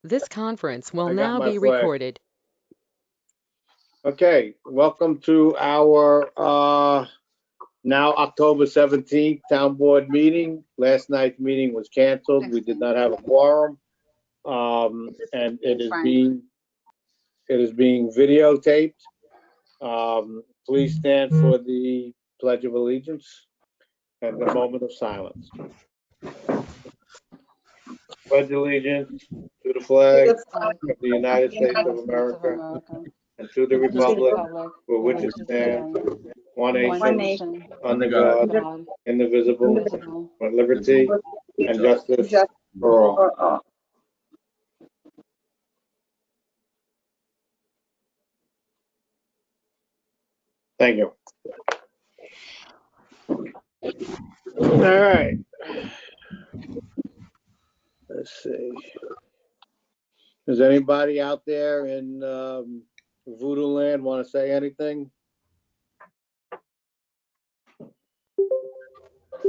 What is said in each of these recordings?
This conference will I got now my be flag. recorded. Okay, welcome to our now October 17th Town Board meeting. Last night's meeting was canceled. We did not have a quorum. And it is being videotaped. Please stand for the Pledge of Allegiance and the moment of silence. Pledge allegiance to the flag of the United States of America and to the republic for which it stands, one nation, under God, indivisible, with liberty and justice for all. Thank you. All right. Let's see. Does anybody out there in Voodoo Land want to say anything?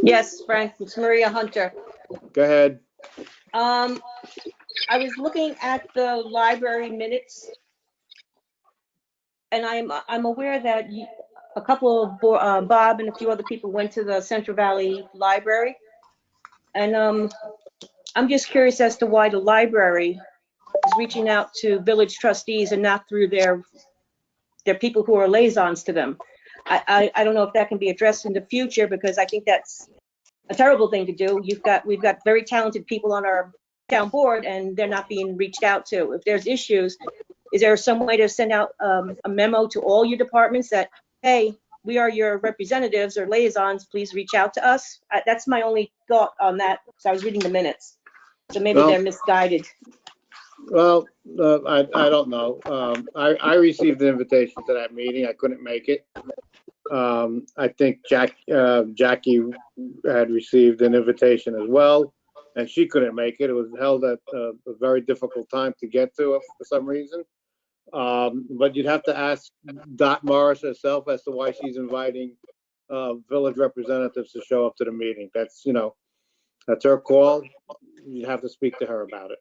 Yes, Frank, it's Maria Hunter. Go ahead. I was looking at the library minutes, and I'm aware that a couple of Bob and a few other people went to the Central Valley Library, and I'm just curious as to why the library is reaching out to village trustees and not through their people who are liaisons to them. I don't know if that can be addressed in the future, because I think that's a terrible thing to do. We've got very talented people on our town board, and they're not being reached out to. If there's issues, is there some way to send out a memo to all your departments that, hey, we are your representatives or liaisons, please reach out to us? That's my only thought on that, because I was reading the minutes. So maybe they're misguided. Well, I don't know. I received an invitation to that meeting. I couldn't make it. I think Jackie had received an invitation as well, and she couldn't make it. It was held at a very difficult time to get to for some reason. But you'd have to ask Dot Morris herself as to why she's inviting village representatives to show up to the meeting. That's her call. You'd have to speak to her about it.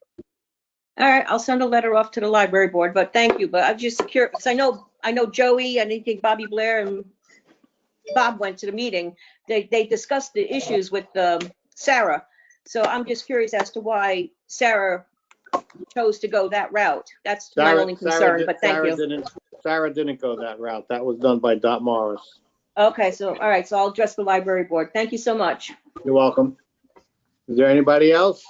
All right, I'll send a letter off to the library board, but thank you. But I'm just curious, because I know Joey, and I think Bobby Blair and Bob went to the meeting. They discussed the issues with Sarah. So I'm just curious as to why Sarah chose to go that route. That's my only concern, but thank you. Sarah didn't go that route. That was done by Dot Morris. Okay, so, all right, so I'll address the library board. Thank you so much. You're welcome. Is there anybody else?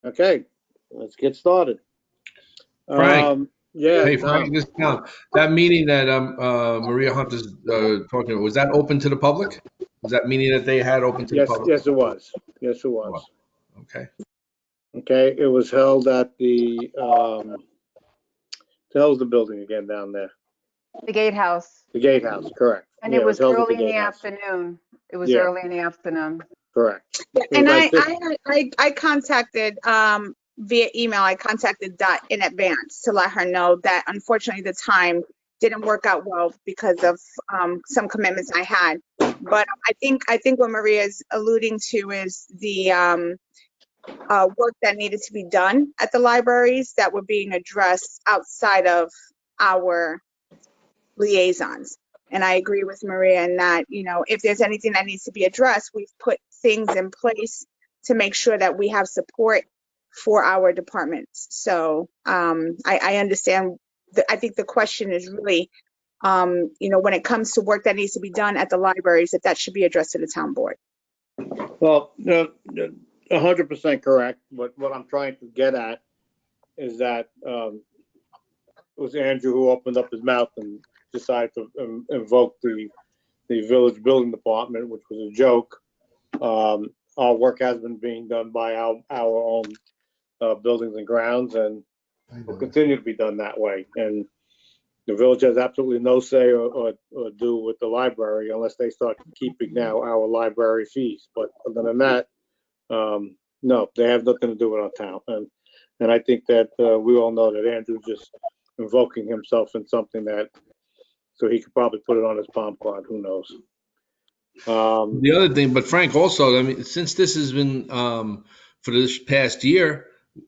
Okay, let's get started. Frank. Yeah. Hey, Frank, this Tom. That meeting that Maria Hunter's talking about, was that open to the public? Was that meeting that they had open to the public? Yes, it was. Yes, it was. Okay. Okay, it was held at the hell's the building again down there? The gatehouse. The gatehouse, correct. And Yeah, it was held at early in the gatehouse. afternoon. It was Yeah. early in the afternoon. Correct. And I contacted via email. I contacted Dot in advance to let her know that unfortunately the time didn't work out well because of some commitments I had. But I think what Maria is alluding to is the work that needed to be done at the libraries that were being addressed outside of our liaisons. And I agree with Maria in that, if there's anything that needs to be addressed, we've put things in place to make sure that we have support for our departments. So I understand. I think the question is really, when it comes to work that needs to be done at the libraries, that should be addressed to the town board. Well, 100% correct. But what I'm trying to get at is that it was Andrew who opened up his mouth and decided to invoke the village building department, which was a joke. Our work has been being done by our own buildings and grounds, and will continue to be done that way. And the village has absolutely no say or do with the library unless they start keeping now our library fees. But other than that, no, they have nothing to do with our town. And I think that we all know that Andrew's just invoking himself in something that, so he could probably put it on his palm card, who knows. The other thing, but Frank, also, I mean, since this has been for this past year,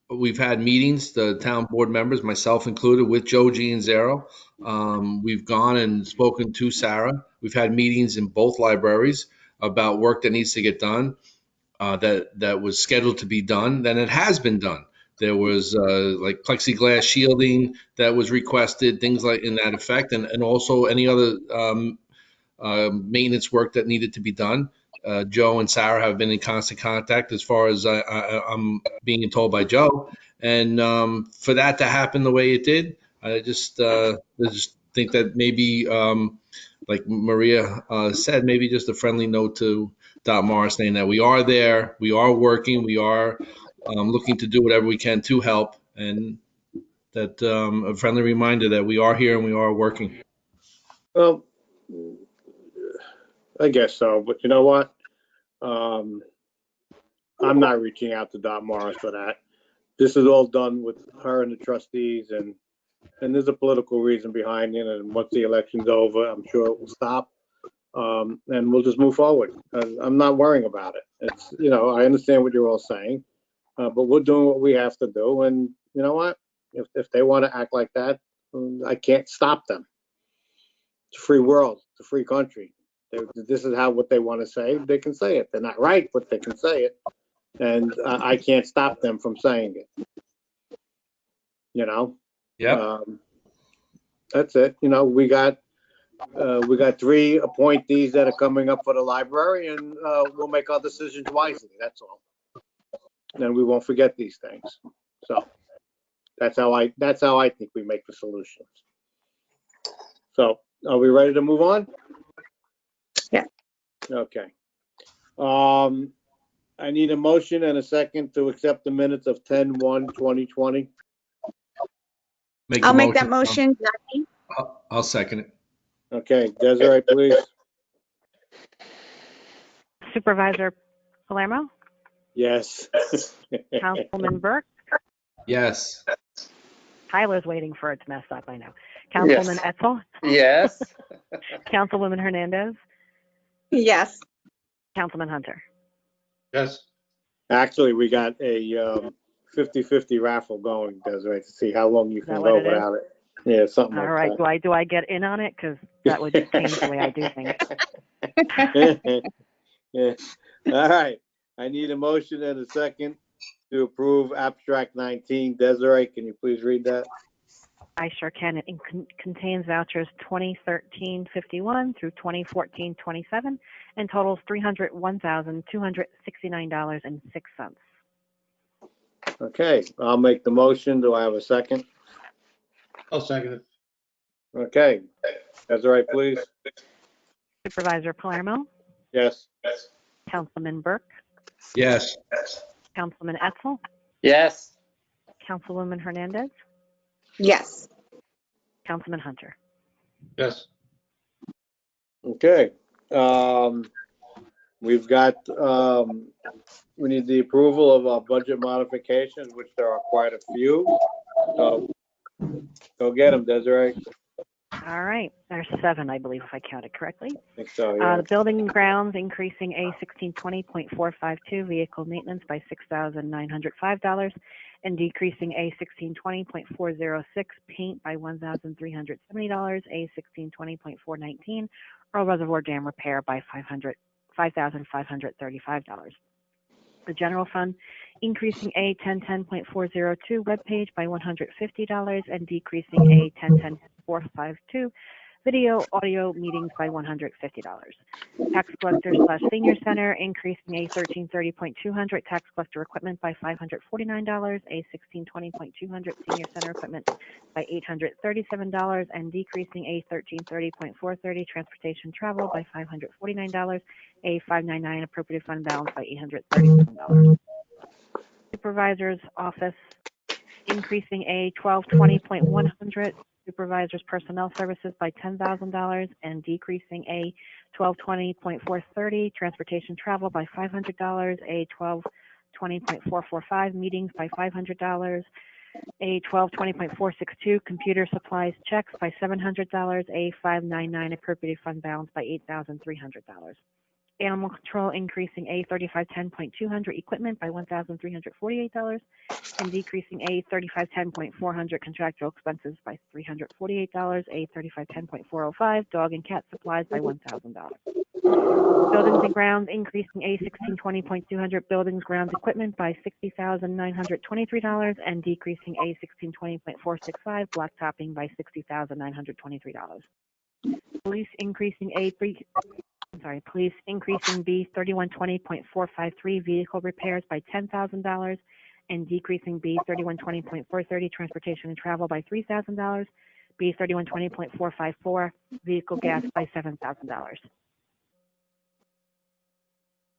we've had meetings, the town board members, myself included, with Joe Gianzaro. We've gone and spoken to Sarah. We've had meetings in both libraries about work that needs to get done, that was scheduled to be done. Then it has been done. There was like plexiglass shielding that was requested, things like in that effect, and also any other maintenance work that needed to be done. Joe and Sarah have been in constant contact, as far as I'm being told by Joe. And for that to happen the way it did, I just think that maybe, like Maria said, maybe just a friendly note to Dot Morris saying that we are there, we are working, we are looking to do whatever we can to help, and that a friendly reminder that we are here and we are working. Well, I guess so, but you know what? I'm not reaching out to Dot Morris for that. This is all done with her and the trustees, and there's a political reason behind it. And once the election's over, I'm sure it will stop, and we'll just move forward. I'm not worrying about it. It's, you know, I understand what you're all saying, but we're doing what we have to do. And you know what? If they want to act like that, I can't stop them. It's a free world. It's a free country. This is what they want to say. They can say it. They're not right, but they can say it. And I can't stop them from saying it. You know? Yeah. That's it. You know, we got 3 appointees that are coming up for the library, and we'll make our decisions wisely. That's all. And we won't forget these things. So that's how I think we make the solutions. So are we ready to move on? Yeah. Okay. I need a motion and a second to accept the minutes of 10/1/2020. I'll make that motion. I'll second it. Okay, Desiree, please. Supervisor Palermo, Yes. Councilman Burke. Yes. Tyler's waiting for it to mess up, I know. Councilman Etzel, Yes. Councilwoman Hernandez, Yes. Councilman Hunter. Yes. Actually, we got a 50-50 raffle going, Desiree, to see how long you Is that can what go it is? without it. Yeah, something All like right, that. do I get in on it? Because that would change the way I do things. Yeah. All right. I need a motion and a second to approve abstract 19. Desiree, can you please read that? I sure can. It contains vouchers 2013-51 through 2014-27 and totals $301,269.06. Okay, I'll make the motion. Do I have a second? I'll second it. Okay. Desiree, please. Supervisor Palermo, Yes. Councilman Burke, Yes. Councilman Etzel, Yes. Councilwoman Hernandez, Yes. Councilman Hunter. Yes. Okay. We've got, we need the approval of our budget modifications, which there are quite a few. So go get them, Desiree. All right, there's 7, I believe, if I counted correctly. I think so, yeah. The building and grounds increasing A 1620.452 vehicle maintenance by $6,905 and decreasing A 1620.406 paint by $1,370, A 1620.419 Earl Reservoir Dam repair by $5,535. The general fund increasing A 1010.402 webpage by $150 and decreasing A 1010.452 video audio meetings by $150. Tax collector / senior center increasing A 1330.200 tax collector equipment by $549, A 1620.200 senior center equipment by $837 and decreasing A 1330.430 transportation travel by $549, A 599 appropriate fund balance by $837. Supervisor's office increasing A 1220.100 supervisors personnel services by $10,000 and decreasing A 1220.430 transportation travel by $500, A 1220.445 meetings by $500, A 1220.462 computer supplies checks by $700, A 599 appropriated fund balance by $8,300. Animal control increasing A 3510.200 equipment by $1,348 and decreasing A 3510.400 contractual expenses by $348. A 3510.405 dog and cat supplies by $1,000. Buildings and grounds increasing A 1620.200 buildings grounds equipment by $60,923 and decreasing A 1620.465 blacktopping by $60,923. Police increasing B 3120.453 vehicle repairs by $10,000 and decreasing B 3120.430 transportation and travel by $3,000. B 3120.454 vehicle gas by $7,000.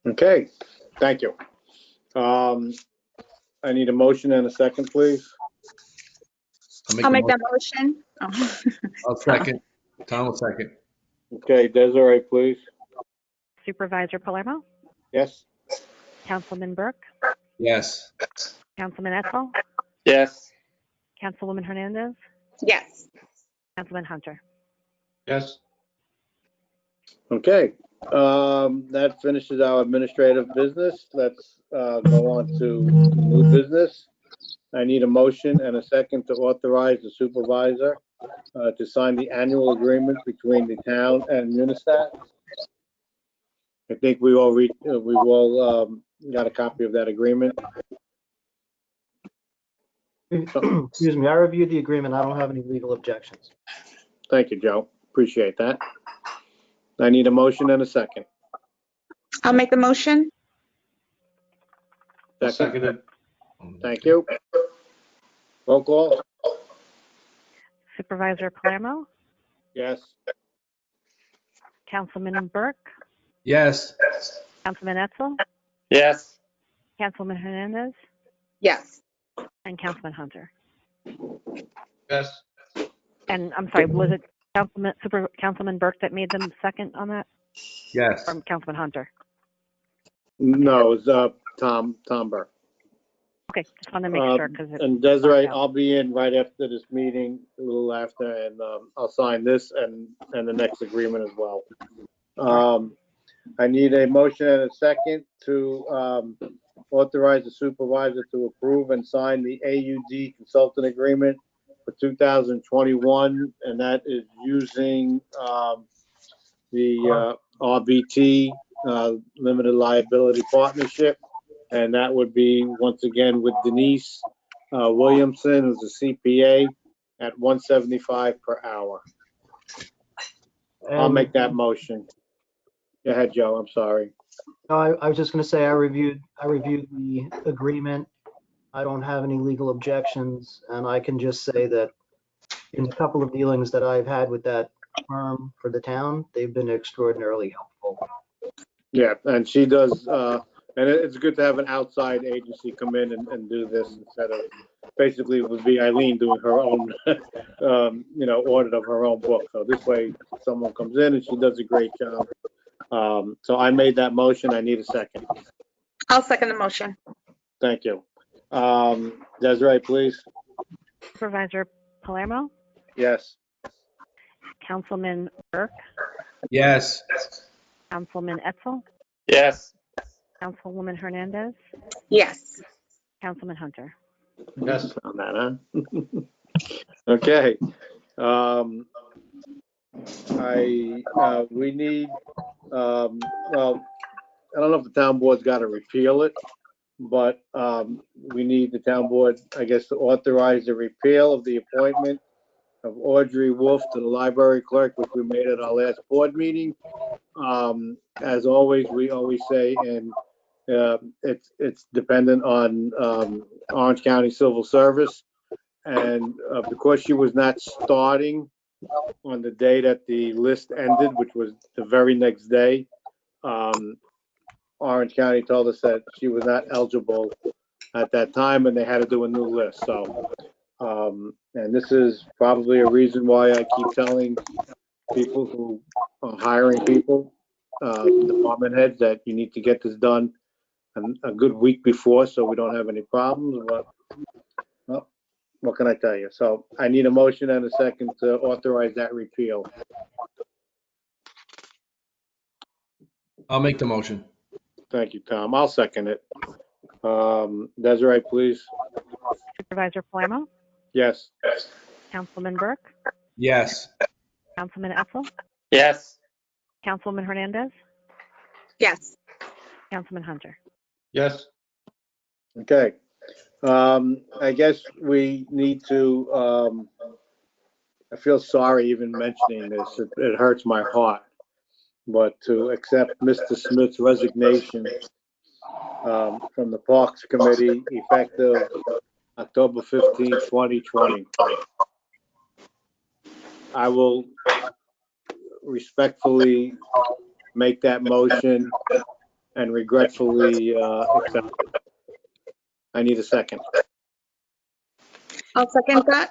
Okay, thank you. I need a motion and a second, please. I'll make that motion. Oh. I'll second. Tom will second. Okay, Desiree, please. Supervisor Palermo, Yes? Councilman Burke, Yes. Councilman Etzel, Yes. Councilwoman Hernandez, Yes. Councilman Hunter. Yes. Okay, that finishes our administrative business. Let's go on to new business. I need a motion and a second to authorize the supervisor to sign the annual agreement between the town and Munistat. I think we've all got a copy of that agreement. Excuse me, I reviewed the agreement. I don't have any legal objections. Thank you, Joe. Appreciate that. I need a motion and a second. I'll make the motion. Seconded. Thank you. Roll call. Supervisor Palermo, Yes. Councilman Burke, Yes. Councilman Etzel, Yes. Councilwoman Hernandez, Yes. and Councilman Hunter. Yes. And I'm sorry, was it Councilman Burke that made them second on that, Yes. or Councilman Hunter? No, it was Tom Burke. Okay, just wanted to make sure because And Desiree, I'll be in right after this meeting, a little after, and I'll sign this and the next agreement as well. I need a motion and a second to authorize the supervisor to approve and sign the AUD consultant agreement for 2021, and that is using the RBT limited liability partnership. And that would be, once again, with Denise Williamson, who's a CPA, at $175 per hour. I'll make that motion. Go ahead, Joe, I'm sorry. No, I was just going to say I reviewed the agreement. I don't have any legal objections, and I can just say that in a couple of dealings that I've had with that firm for the town, they've been extraordinarily helpful. Yeah, and she does, and it's good to have an outside agency come in and do this instead of, basically it would be Eileen doing her own, audit of her own book. So this way, someone comes in and she does a great job. So I made that motion. I need a second. I'll second the motion. Thank you. Desiree, please. Supervisor Palermo, Yes. Councilman Burke, Yes. Councilman Etzel, Yes. Councilwoman Hernandez, Yes. Councilman Hunter. Yes. On that, huh? Okay. We need, well, I don't know if the town board's got to repeal it, but we need the town board, I guess, to authorize the repeal of the appointment of Audrey Wolf to the library clerk, which we made at our last board meeting. As always, we always say, and it's dependent on Orange County Civil Service. And because she was not starting on the day that the list ended, which was the very next day, Orange County told us that she was not eligible at that time and they had to do a new list. So, and this is probably a reason why I keep telling people who are hiring people, department heads, that you need to get this done a good week before so we don't have any problems. But well, what can I tell you? So I need a motion and a second to authorize that repeal. I'll make the motion. Thank you, Tom. I'll second it. Desiree, please. Supervisor Palermo, Yes. Councilman Burke, Yes. Councilman Etzel, Yes. Councilwoman Hernandez, Yes. Councilman Hunter. Yes. Okay. I guess we need to, I feel sorry even mentioning this. It hurts my heart. But to accept Mr. Smith's resignation from the Parks Committee effective October 15, 2020. I will respectfully make that motion and regretfully accept it. I need a second. I'll second that.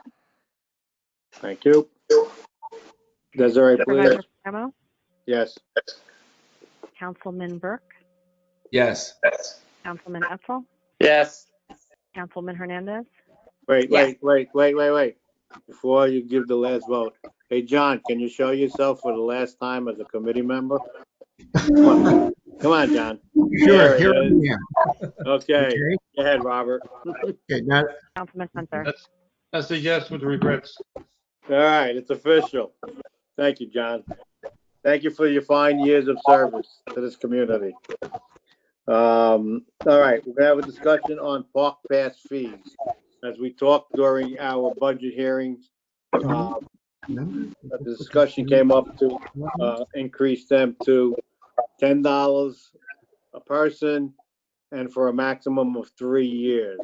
Thank you. Desiree, please. Supervisor Palermo, Yes. Councilman Burke, Yes. Councilman Etzel, Yes. Councilwoman Hernandez, Wait. Yes. Before you give the last vote. Hey, John, can you show yourself for the last time as a committee member? Come on, John. Sure, There here it is. I am. Okay. Okay, Go ahead, Robert. okay, now, Councilman Hunter. That's a yes with regrets. All right, it's official. Thank you, John. Thank you for your fine years of service to this community. All right, we're gonna have a discussion on park pass fees. As we talked during our budget hearings, the discussion came up to increase them to $10 a person and for a maximum of 3 years.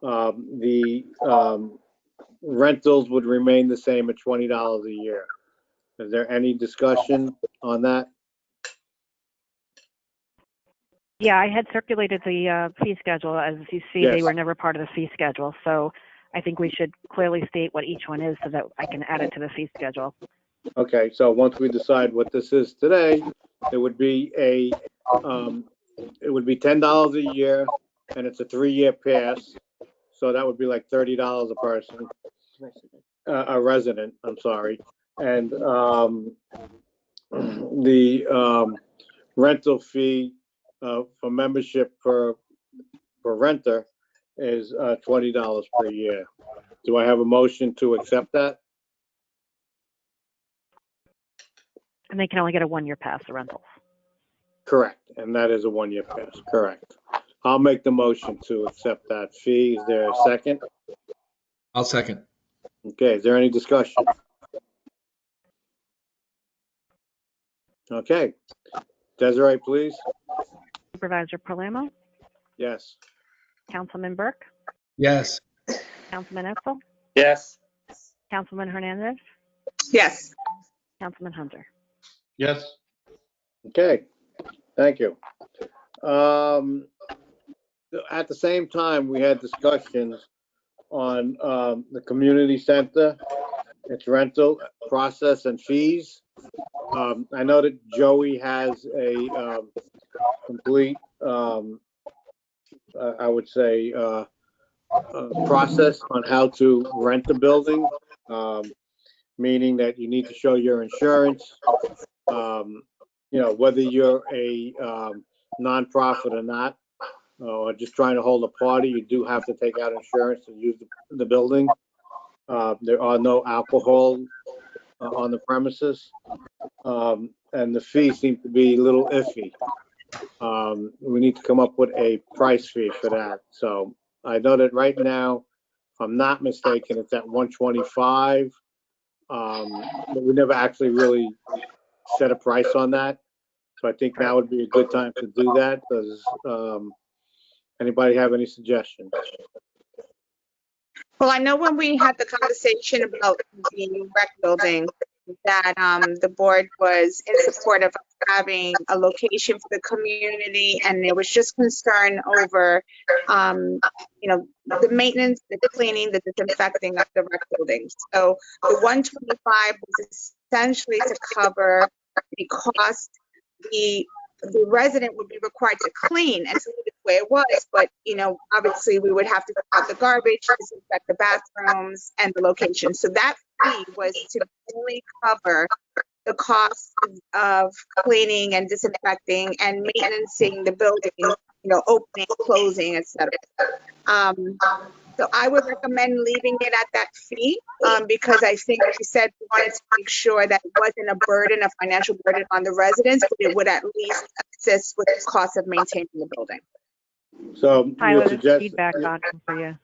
The rentals would remain the same at $20 a year. Is there any discussion on that? Yeah, I had circulated the fee schedule. As you see, Yes. they were never part of the fee schedule. So I think we should clearly state what each one is so that I can add it to the fee schedule. Okay, so once we decide what this is today, it would be $10 a year, and it's a 3-year pass. So that would be like $30 a person, a resident, I'm sorry. And the rental fee for membership for renter is $20 per year. Do I have a motion to accept that? And they can only get a 1-year pass, the rentals. Correct, and that is a 1-year pass, correct. I'll make the motion to accept that fee. Is there a second? I'll second. Okay, is there any discussion? Okay. Desiree, please. Supervisor Palermo, Yes. Councilman Burke, Yes. Councilman Etzel, Yes. Councilman Hernandez, Yes. Councilman Hunter. Yes. Okay, thank you. At the same time, we had discussions on the community center, its rental process and fees. I know that Joey has a complete, I would say, process on how to rent the building, meaning that you need to show your insurance, whether you're a nonprofit or not, or just trying to hold a party, you do have to take out insurance to use the building. There are no alcohol on the premises, and the fee seems to be a little iffy. We need to come up with a price fee for that. So I know that right now, if I'm not mistaken, it's at $125. But we never actually really set a price on that. So I think now would be a good time to do that. Does anybody have any suggestions? Well, I know when we had the conversation about the rec building, that the board was in support of having a location for the community, and there was just concern over, the maintenance, the cleaning, the disinfecting of the rec building. So the 125 was essentially to cover the cost. The resident would be required to clean and leave it the way it was, but obviously we would have to pick up the garbage, disinfect the bathrooms and the location. So that fee was to only cover the cost of cleaning and disinfecting and maintaining the building, opening, closing, etc. So I would recommend leaving it at that fee, because I think you said we wanted to make sure that it wasn't a burden, a financial burden on the residents, but it would at least assist with the cost of maintaining the building. So Tyler, you're there's suggesting, feedback on for you.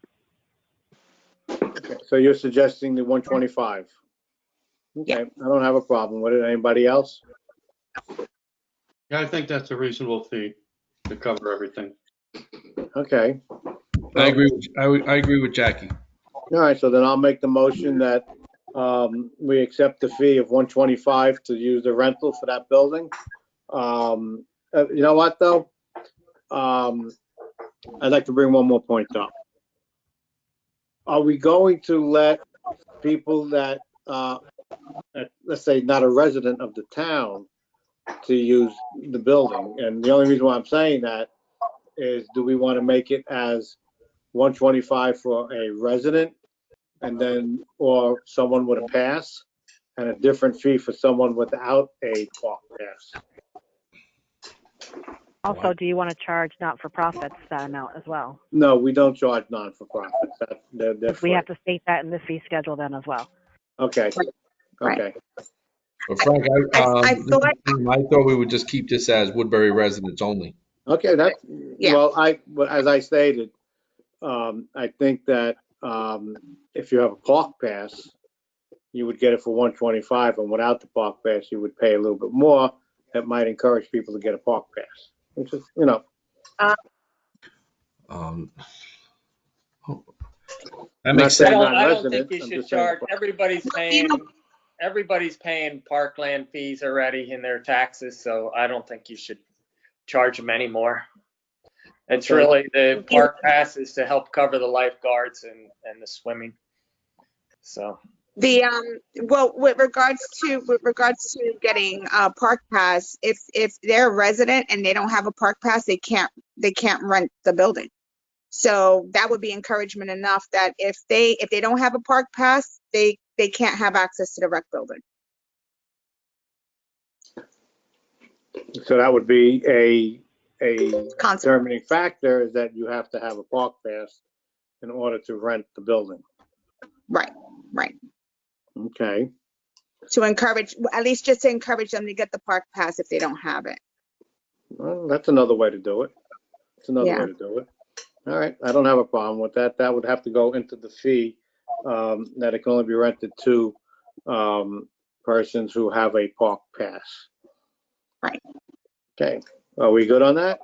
so you're suggesting the 125? Okay, I don't have a problem with it. Anybody else? Yeah, I think that's a reasonable fee to cover everything. Okay. I agree. I agree with Jackie. All right, so then I'll make the motion that we accept the fee of 125 to use the rental for that building. You know what, though? I'd like to bring one more point up. Are we going to let people that, let's say, not a resident of the town to use the building? And the only reason why I'm saying that is, do we want to make it as 125 for a resident, and then, or someone with a pass, and a different fee for someone without a park pass? Also, do you want to charge not-for-profits that amount as well? No, we don't charge non-for-profits. They're We free. have to state that in the fee schedule then as well. Okay, Right. okay. But Frank, I thought, I thought we would just keep this as Woodbury residents only. Okay, that's, Yeah. well, as I stated, I think that if you have a park pass, you would get it for 125, and without the park pass, you would pay a little bit more. That might encourage people to get a park pass, which is, Um, that I'm not makes saying sense. I don't non-resident, think you I'm should just saying. charge, everybody's paying parkland fees already in their taxes, so I don't think you should charge them anymore. It's Okay. really, the park pass is to help cover the lifeguards and the swimming. So, well, with regards to getting a park pass, if they're a resident and they don't have a park pass, they can't rent the building. So that would be encouragement enough that if they don't have a park pass, they can't have access to the rec building. So that would be a Concept. determining factor, is that you have to have a park pass in order to rent the building. Right. Okay, To encourage, at least just to encourage them to get the park pass if they don't have it. well, that's another way to do it. It's another Yeah. way to do it. All right, I don't have a problem with that. That would have to go into the fee, that it can only be rented to persons who have a park pass. Right. Okay, are we good on that?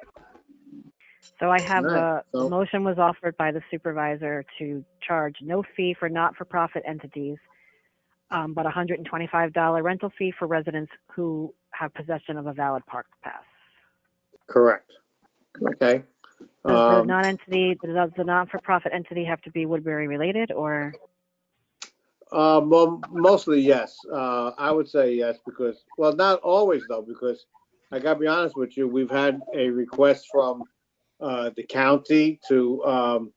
So I have All right, the so- motion was offered by the supervisor to charge no fee for not-for-profit entities, but $125 rental fee for residents who have possession of a valid park pass. Correct. Okay. Does the not-for-profit entity have to be Woodbury related, or? Well, mostly yes. I would say yes, because, well, not always though, because I gotta be honest with you, we've had a request from the county to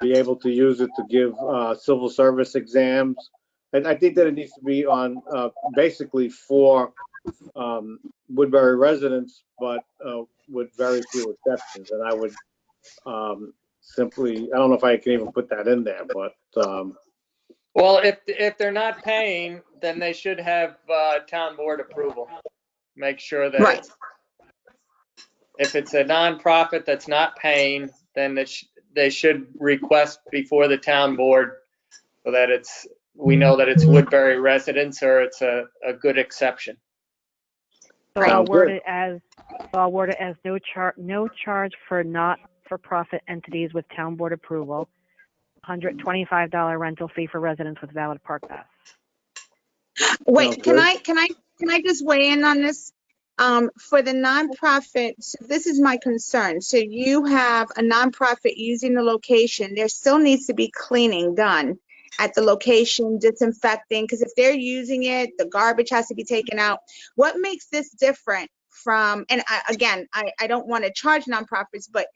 be able to use it to give civil service exams. And I think that it needs to be on basically for Woodbury residents, but with very few exceptions. And I would simply, I don't know if I can even put that in there, but well, if they're not paying, then they should have town board approval. Make sure that Right. if it's a nonprofit that's not paying, then they should request before the town board so that we know that it's Woodbury residents, or it's a good exception. So I'll Sounds word good. it as no charge for not-for-profit entities with town board approval. $125 rental fee for residents with valid park pass. Wait, Sounds can good. I just weigh in on this? For the nonprofit, so this is my concern. So you have a nonprofit using the location, there still needs to be cleaning done at the location, disinfecting, because if they're using it, the garbage has to be taken out. What makes this different from, and I don't want to charge nonprofits, but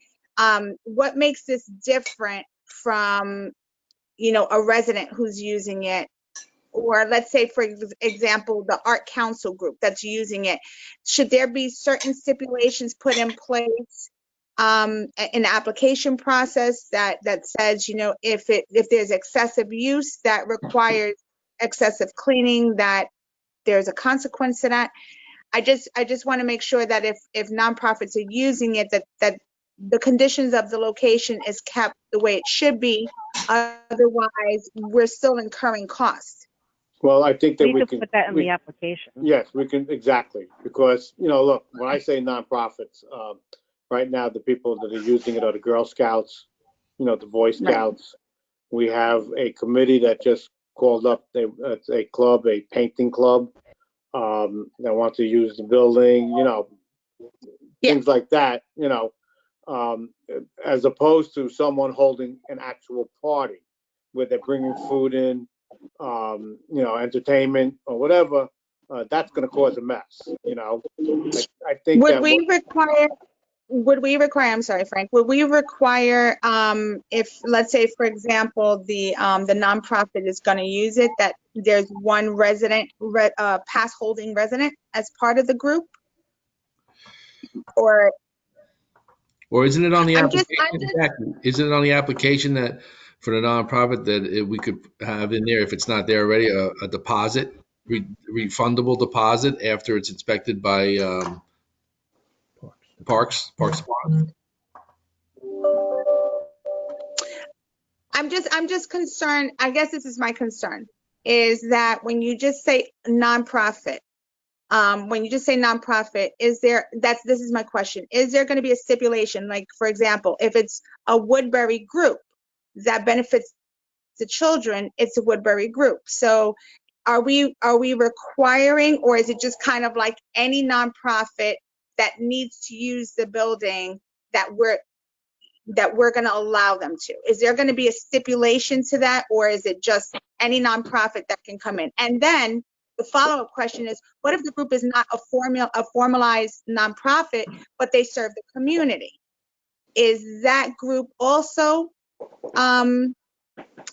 what makes this different from, a resident who's using it or let's say, for example, the art council group that's using it, should there be certain stipulations put in place in the application process that says, you know, if there's excessive use that requires excessive cleaning, that there's a consequence to that? I just want to make sure that if nonprofits are using it, that the conditions of the location is kept the way it should be. Otherwise, we're still incurring costs. Well, I think that We we could can. put that in the application. Yes, we can, exactly, because, you know, look, when I say nonprofits, right now, the people that are using it are the Girl Scouts, you know, the Boy Scouts. We have a committee that just called up, it's a club, a painting club, that want to use the building, you know, things like that, you know, as opposed to someone holding an actual party where they're bringing food in, you know, entertainment or whatever, that's going to cause a mess, you know. I think Would that we require, I'm sorry, Frank, would we require, if, let's say, for example, the nonprofit is going to use it, that there's one resident, pass holding resident as part of the group? Or Or isn't it on the I'm just, application? Jackie, isn't it on the application that for the nonprofit that we could have in there, if it's not there already, a deposit, refundable deposit after it's inspected by Parks Department? I'm just concerned, I guess this is my concern, is that when you just say nonprofit, this is my question, is there going to be a stipulation, like, for example, if it's a Woodbury group that benefits the children, it's a Woodbury group. So are we requiring, or is it just kind of like any nonprofit that needs to use the building that we're going to allow them to? Is there going to be a stipulation to that, or is it just any nonprofit that can come in? And then the follow-up question is, what if the group is not a formalized nonprofit, but they serve the community? Is that group also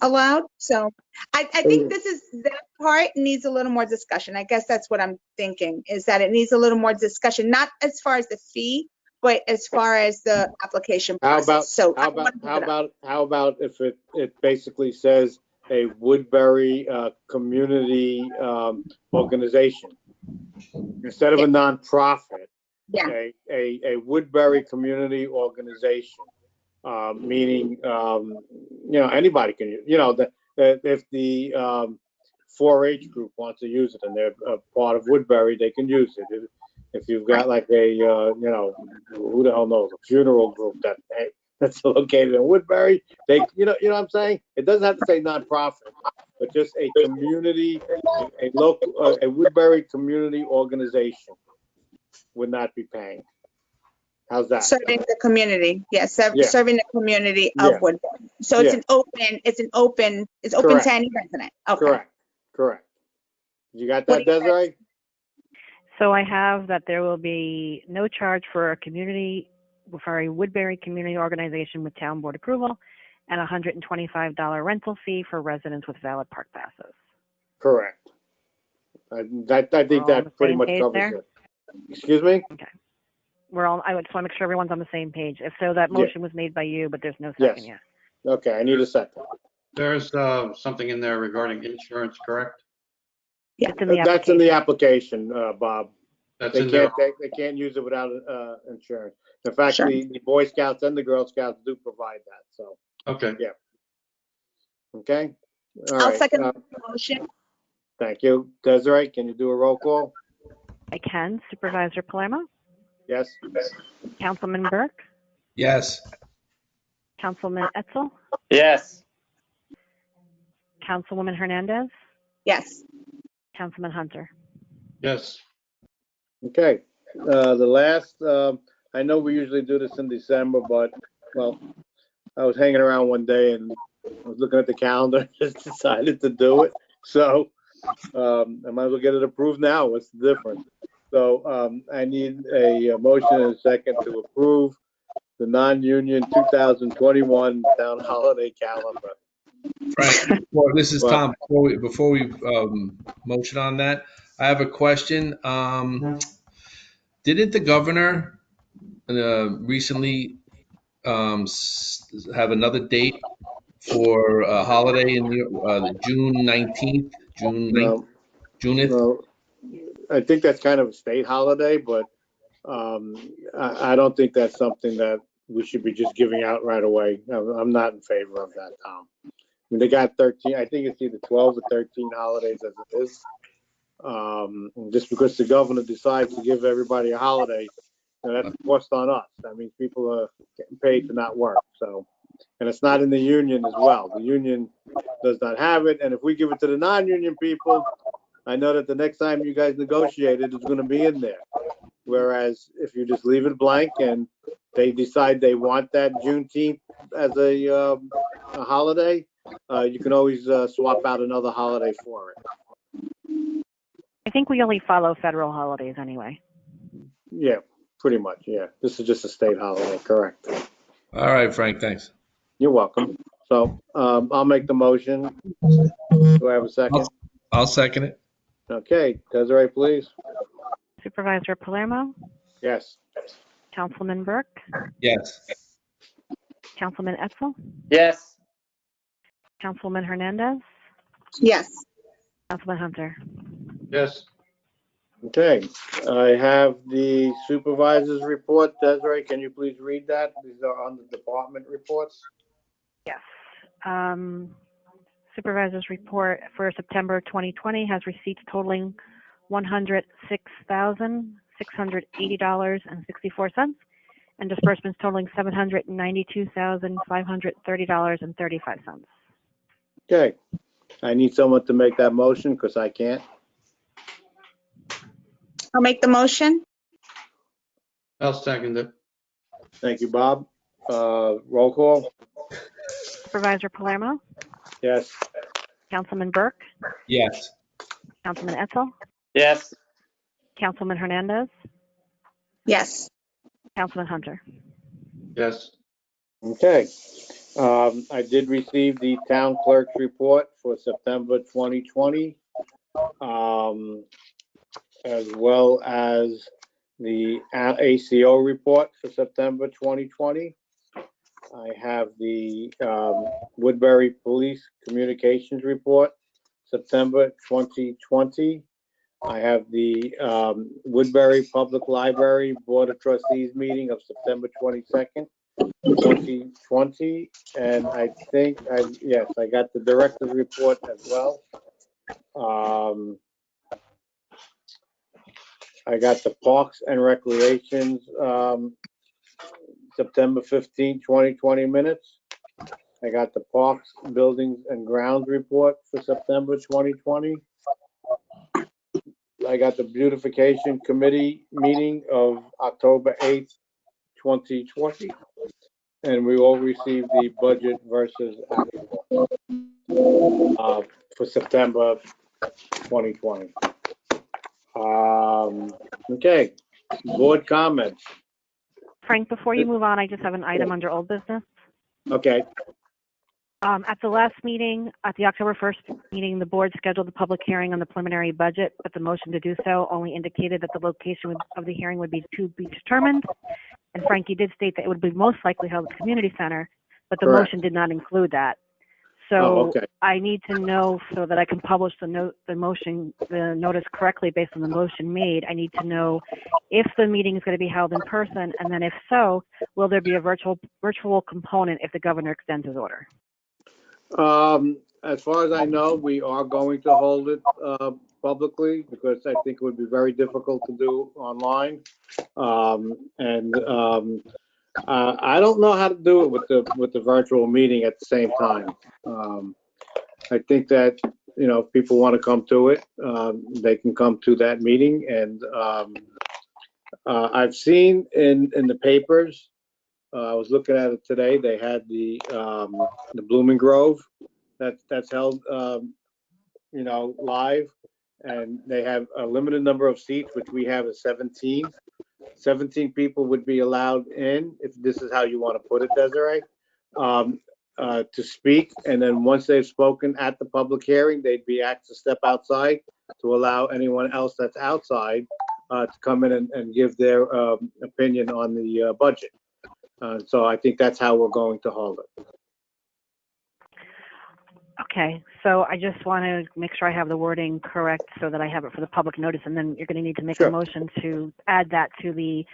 allowed? So I think that part needs a little more discussion. I guess that's what I'm thinking, is that it needs a little more discussion, not as far as the fee, but as far as the application process. how about if it basically says a Woodbury community organization instead of a nonprofit? A Woodbury community organization, meaning, you know, anybody can use, you know, if the 4-H group wants to use it and they're a part of Woodbury, they can use it. If you've got like a, you know, who the hell knows, a funeral group that's located in Woodbury, you know what I'm saying? It doesn't have to say nonprofit, but just a community, a local, a Woodbury community organization would not be paying. How's that? Serving the community, yes, serving the community of Woodbury. So it's open Correct. to any resident. Okay. Correct. You got that, Desiree? So I have that there will be no charge for a Woodbury community organization with town board approval, and $125 rental fee for residents with valid park passes. Correct. I think that pretty much covers it. Excuse me? Okay. I just want to make sure everyone's on the same page. If so, that motion was made by you, but there's no second yet. Okay, I need a second. There's something in there regarding insurance, correct? Yeah, it's in the That's in the application, Bob. That's They in there. can't use it without insurance. In fact, the Boy Scouts and the Girl Scouts do provide that. So. Okay. Yeah. Okay. I'll second the motion. Thank you, Desiree. Can you do a roll call? I can. Supervisor Palermo? Yes. Councilman Burke? Yes. Councilman Etzel? Yes. Councilwoman Hernandez? Yes. Councilman Hunter? Yes. Okay. The last, I know we usually do this in December, but, well, I was hanging around one day and I was looking at the calendar and just decided to do it. So I might as well get it approved now. What's the difference? So I need a motion and a second to approve the non-union 2021 town holiday calendar. Frank, this is Tom. Before we motion on that, I have a question. Didn't the governor recently have another date for a holiday in June 19th, No, Juneth? no, I think that's kind of a state holiday, but I don't think that's something that we should be just giving out right away. I'm not in favor of that, Tom. I mean, they got 13, I think it's either 12 or 13 holidays as it is. Just because the governor decides to give everybody a holiday, that's forced on us. That means people are getting paid to not work. So, and it's not in the union as well. The union does not have it. And if we give it to the non-union people, I know that the next time you guys negotiate it, it's going to be in there. Whereas if you just leave it blank and they decide they want that Juneteenth as a holiday, you can always swap out another holiday for it. I think we only follow federal holidays anyway. Yeah, pretty much. Yeah, this is just a state holiday, correct? All right, Frank, thanks. You're welcome. So I'll make the motion. Do I have a second? I'll second it. Okay, Desiree, please. Supervisor Palermo, Yes. Councilman Burke, Yes. Councilman Etzel, Yes. Councilwoman Hernandez, Yes. Councilman Hunter. Yes. Okay, I have the supervisor's report. Desiree, can you please read that? These are on the department reports. Yes. Supervisor's report for September 2020 has receipts totaling $106,680.64 and disbursements totaling $792,530.35. Okay, I need someone to make that motion because I can't. I'll make the motion. I'll second it. Thank you, Bob. Roll call? Supervisor Palermo, Yes. Councilman Burke, Yes. Councilman Etzel, Yes. Councilman Hernandez, Yes. Councilman Hunter. Yes. Okay. I did receive the town clerk's report for September 2020, as well as the ACO report for September 2020. I have the Woodbury Police Communications Report, September 2020. I have the Woodbury Public Library Board of Trustees meeting of September 22nd, 2020. And I think, yes, I got the director's report as well. I got the Parks and Recreations September 15, 2020 minutes. I got the Parks, Buildings and Grounds report for September 2020. I got the Beautification Committee meeting of October 8th, 2020. And we all received the budget versus actual for September 2020. Okay, board comments. Frank, before you move on, I just have an item under old business. Okay, At the last meeting, at the October 1st meeting, the board scheduled a public hearing on the preliminary budget, but the motion to do so only indicated that the location of the hearing would be to be determined. And Frank, you did state that it would be most likely held at the community center, but the Correct. motion did not include that. Oh, So okay. I need to know so that I can publish the notice correctly based on the motion made. I need to know if the meeting is going to be held in person, and then if so, will there be a virtual component if the governor extends his order? As far as I know, we are going to hold it publicly because I think it would be very difficult to do online. I don't know how to do it with the virtual meeting at the same time. I think that, if people want to come to it, they can come to that meeting. And I've seen in the papers, I was looking at it today, they had the Blooming Grove that's held, live, and they have a limited number of seats, which we have is 17. 17 people would be allowed in, if this is how you want to put it, Desiree. to speak, and then once they've spoken at the public hearing, they'd be asked to step outside to allow anyone else that's outside to come in and give their opinion on the budget. So I think that's how we're going to hold it. Okay, so I just want to make sure I have the wording correct so that I have it for the public notice, and then you're going to need to make Sure. a motion to add that to the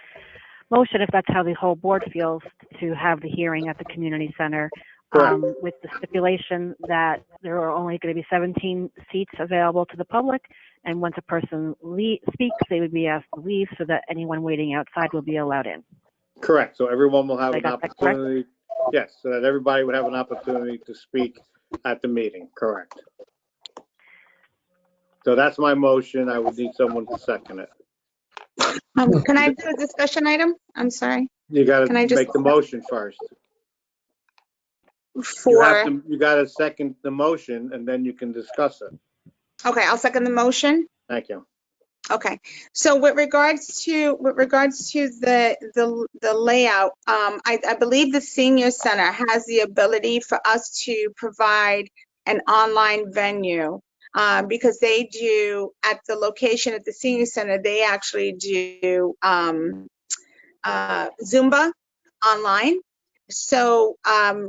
motion, if that's how the whole board feels, to have the hearing at the community center, Correct. with the stipulation that there are only going to be 17 seats available to the public, and once a person speaks, they would be asked to leave so that anyone waiting outside will be allowed in. Correct. So everyone will have I an got that correct? opportunity. Yes, so that everybody would have an opportunity to speak at the meeting. Correct. So that's my motion. I would need someone to second it. Can I do a discussion item? I'm sorry. You got Can I to just- make the motion first. For, You got to second the motion, and then you can discuss it. okay, I'll second the motion. Thank you. Okay, so with regards to the layout, I believe the senior center has the ability for us to provide an online venue, because they do, at the location at the senior center, they actually do Zumba online. So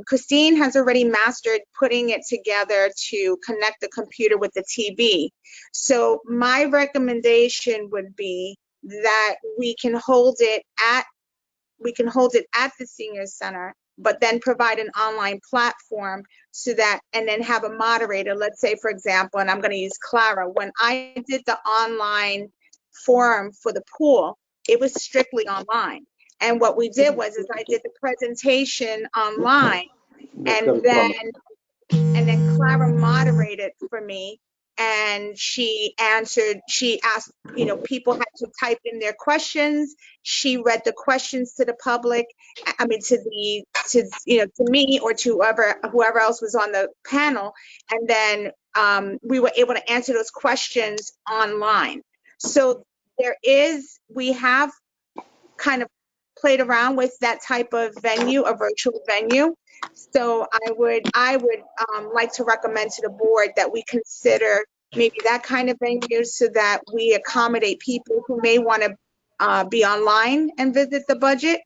Christine has already mastered putting it together to connect the computer with the TV. So my recommendation would be that we can hold it at the senior center, but then provide an online platform so that, and then have a moderator. Let's say, for example, and I'm going to use Clara. When I did the online forum for the pool, it was strictly online. And what we did was I did the presentation online, and then Clara moderated for me, and she asked, people had to type in their questions. She read the questions to the public, to me or to whoever else was on the panel. And then we were able to answer those questions online. So we have kind of played around with that type of venue, a virtual venue. So I would like to recommend to the board that we consider maybe that kind of venue so that we accommodate people who may want to be online and visit the budget,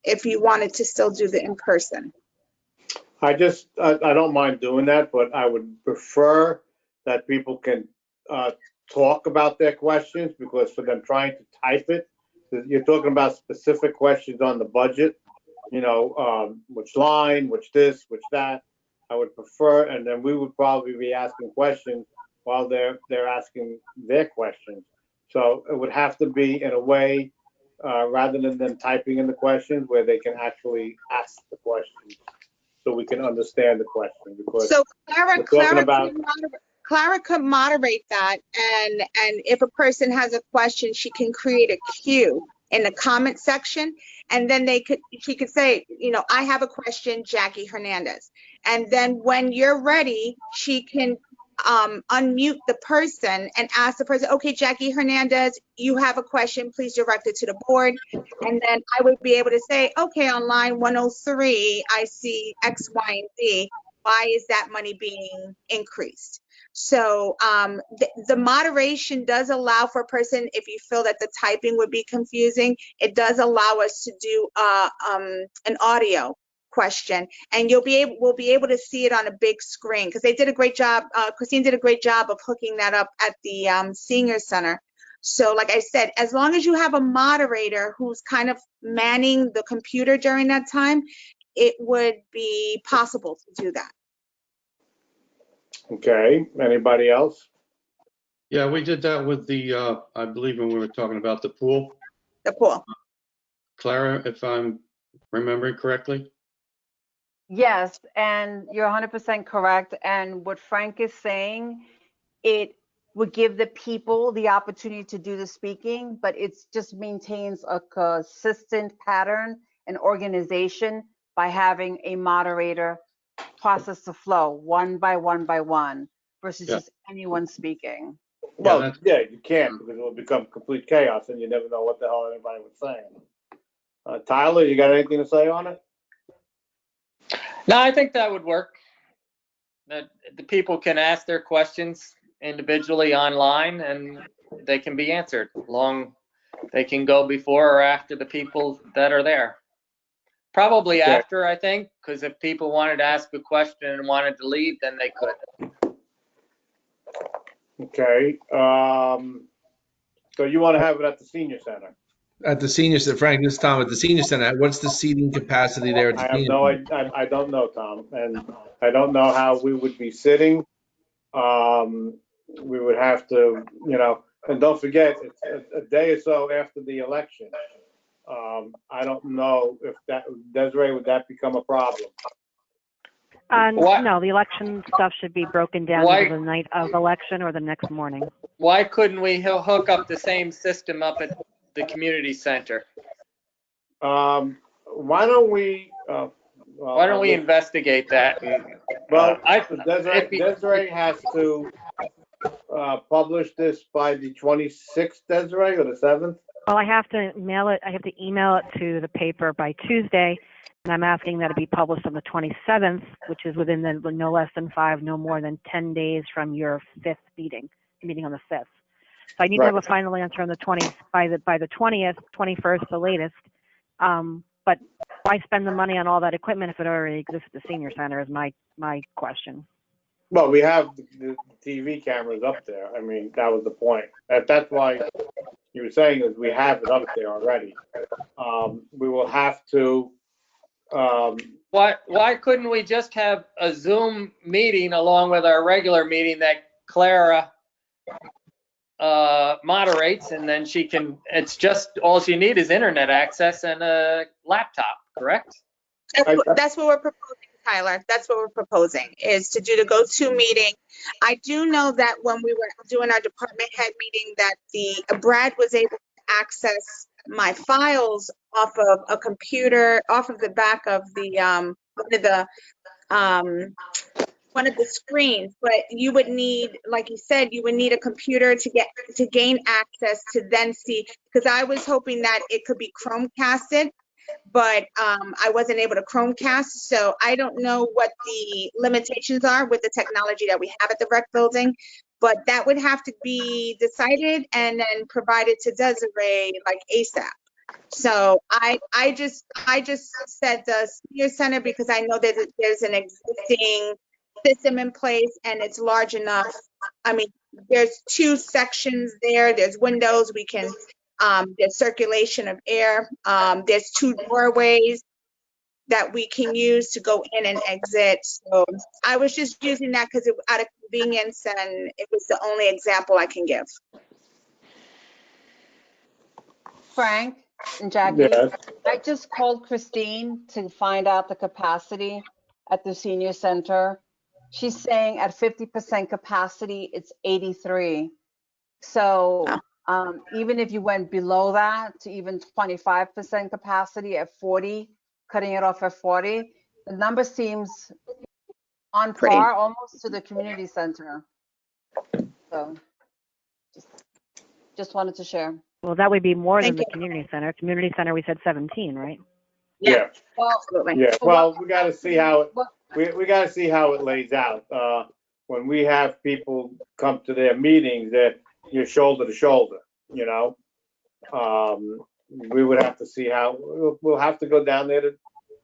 if you wanted to still do the in-person. I don't mind doing that, but I would prefer that people can talk about their questions, because for them trying to type it, you're talking about specific questions on the budget, which line, which this, which that. I would prefer, and then we would probably be asking questions while they're asking their questions. So it would have to be in a way, rather than them typing in the questions, where they can actually ask the questions, so we can understand the question. Because So Clara could moderate that, and if a person has a question, she can create a queue in the comment section, and then she could say, I have a question, Jackie Hernandez. And then when you're ready, she can unmute the person and ask the person, okay, Jackie Hernandez, you have a question, please direct it to the board. And then I would be able to say, okay, on line 103, I see X, Y, and Z. Why is that money being increased? So the moderation does allow for a person, if you feel that the typing would be confusing, it does allow us to do an audio question, and we'll be able to see it on a big screen, because they did a great job. Christine did a great job of hooking that up at the senior center. So like I said, as long as you have a moderator who's kind of manning the computer during that time, it would be possible to do that. Okay, anybody else? Yeah, we did that with the, I believe when we were talking about the pool. The pool. Clara, if I'm remembering correctly? Yes, and you're 100% correct. And what Frank is saying, it would give the people the opportunity to do the speaking, but it just maintains a consistent pattern and organization by having a moderator process the flow one by one versus Yeah. just anyone speaking. Well, yeah, you can't, because it will become complete chaos, and you never know what the hell anybody was saying. Tyler, you got anything to say on it? No, I think that would work. That the people can ask their questions individually online and they can be answered. They can go before or after the people that are there. Probably Okay. after, I think, because if people wanted to ask a question and wanted to leave, then they could. Okay. So you want to have it at the senior center? At the senior center, Frank, this time at the senior center, what's the seating capacity there at the I have senior no, center? I don't know, Tom, and I don't know how we would be sitting. We would have to, and don't forget, it's a day or so after the election. I don't know if that, Desiree, would that become a problem? What? No, the election stuff should be broken down Why- either the night of election or the next morning. Why couldn't we hook up the same system up at the community center? Why don't we, Why don't we investigate that? Well, if you- Desiree has to publish this by the 26th, Desiree, or the 7th? Well, I have to mail it. I have to email it to the paper by Tuesday, and I'm asking that it be published on the 27th, which is within the no less than 5, no more than 10 days from your 5th meeting on the 5th. So I need to have a final answer on the 20th by the 20th, 21st, the latest. But why spend the money on all that equipment if it already exists at the senior center? Is my question. Well, we have the TV cameras up there. I mean, that was the point. That's why you were saying is we have it up there already. We will have to. Why couldn't we just have a Zoom meeting along with our regular meeting that Clara moderates, and then it's just, all she need is internet access and a laptop, correct? That's what we're proposing, Tyler. That's what we're proposing, is to do the go-to meeting. I do know that when we were doing our department head meeting, that Brad was able to access my files off of a computer, off of the back of the one of the screens, but you would need, like you said, you would need a computer to gain access to then see, because I was hoping that it could be Chromecasted, but I wasn't able to Chromecast, so I don't know what the limitations are with the technology that we have at the rec building, but that would have to be decided and then provided to Desiree like ASAP. So I just said the senior center because I know that there's an existing system in place and it's large enough. I mean, there's 2 sections there. There's windows. We can, there's circulation of air. There's 2 doorways that we can use to go in and exit. So I was just using that because out of convenience, and it was the only example I can give. Frank and Jackie, Yes. I just called Christine to find out the capacity at the senior center. She's saying at 50% capacity, it's 83. So even if you went below that to even 25% capacity at 40, cutting it off at 40, the number seems on par almost to the community center. So just wanted to share. Well, that would be more than Thank the community center. Community center, we said 17, right? Yeah. Well, Absolutely. Yeah. Well, we got to see how we got to see how it lays out. When we have people come to their meetings, that you're shoulder to shoulder. We would have to see how we'll have to go down there.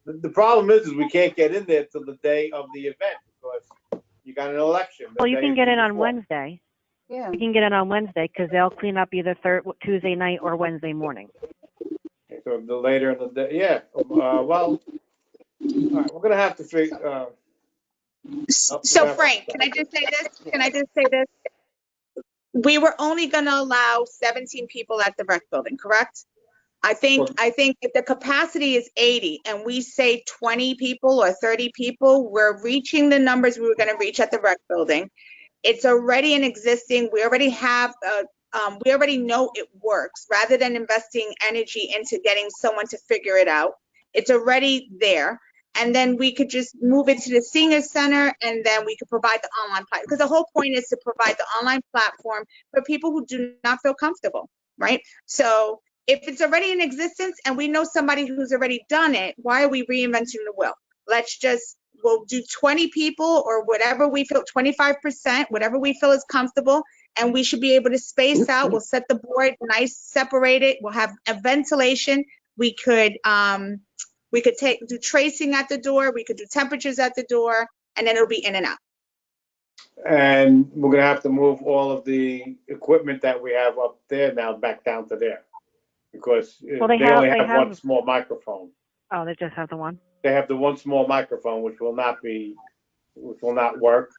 The problem is we can't get in there till the day of the event because you got an election. Well, you can get in on Wednesday. yeah. You can get in on Wednesday because they'll clean up either Tuesday night or Wednesday morning. So the later in the day, yeah. Well, all right, we're gonna have to figure. So Frank, can I just say this? We were only going to allow 17 people at the rec building, correct? I think if the capacity is 80 and we say 20 people or 30 people, we're reaching the numbers we were going to reach at the rec building. It's already in existing. We already have, we already know it works. Rather than investing energy into getting someone to figure it out, it's already there. And then we could just move it to the senior center, and then we could provide the online platform. Because the whole point is to provide the online platform for people who do not feel comfortable, right? So if it's already in existence and we know somebody who's already done it, why are we reinventing the wheel? Let's just we'll do 20 people or whatever we feel, 25%, whatever we feel is comfortable. And we should be able to space out. We'll set the board nice, separated. We'll have a ventilation. We could do tracing at the door. We could do temperatures at the door, and then it'll be in and out. And we're gonna have to move all of the equipment that we have up there now back down to there. Because Well, they only have one small microphone. Oh, they just have the one? They have the one small microphone, which will not work.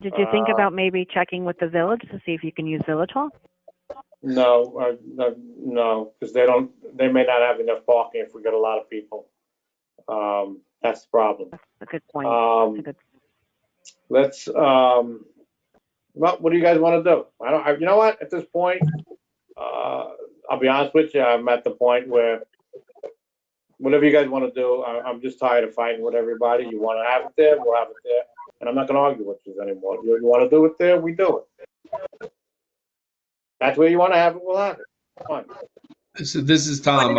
Did you think about maybe checking with the village to see if you can use Village Hall? No, because they may not have enough parking if we get a lot of people. That's the problem. That's a good point. Let's, well, what do you guys want to do? You know what, at this point, I'll be honest with you, I'm at the point where whatever you guys want to do, I'm just tired of fighting with everybody. You want to have it there, we'll have it there. And I'm not going to argue with you anymore. You want to do it there, we do it. That's where you want to have it, we'll have it. Fine. This is Tom.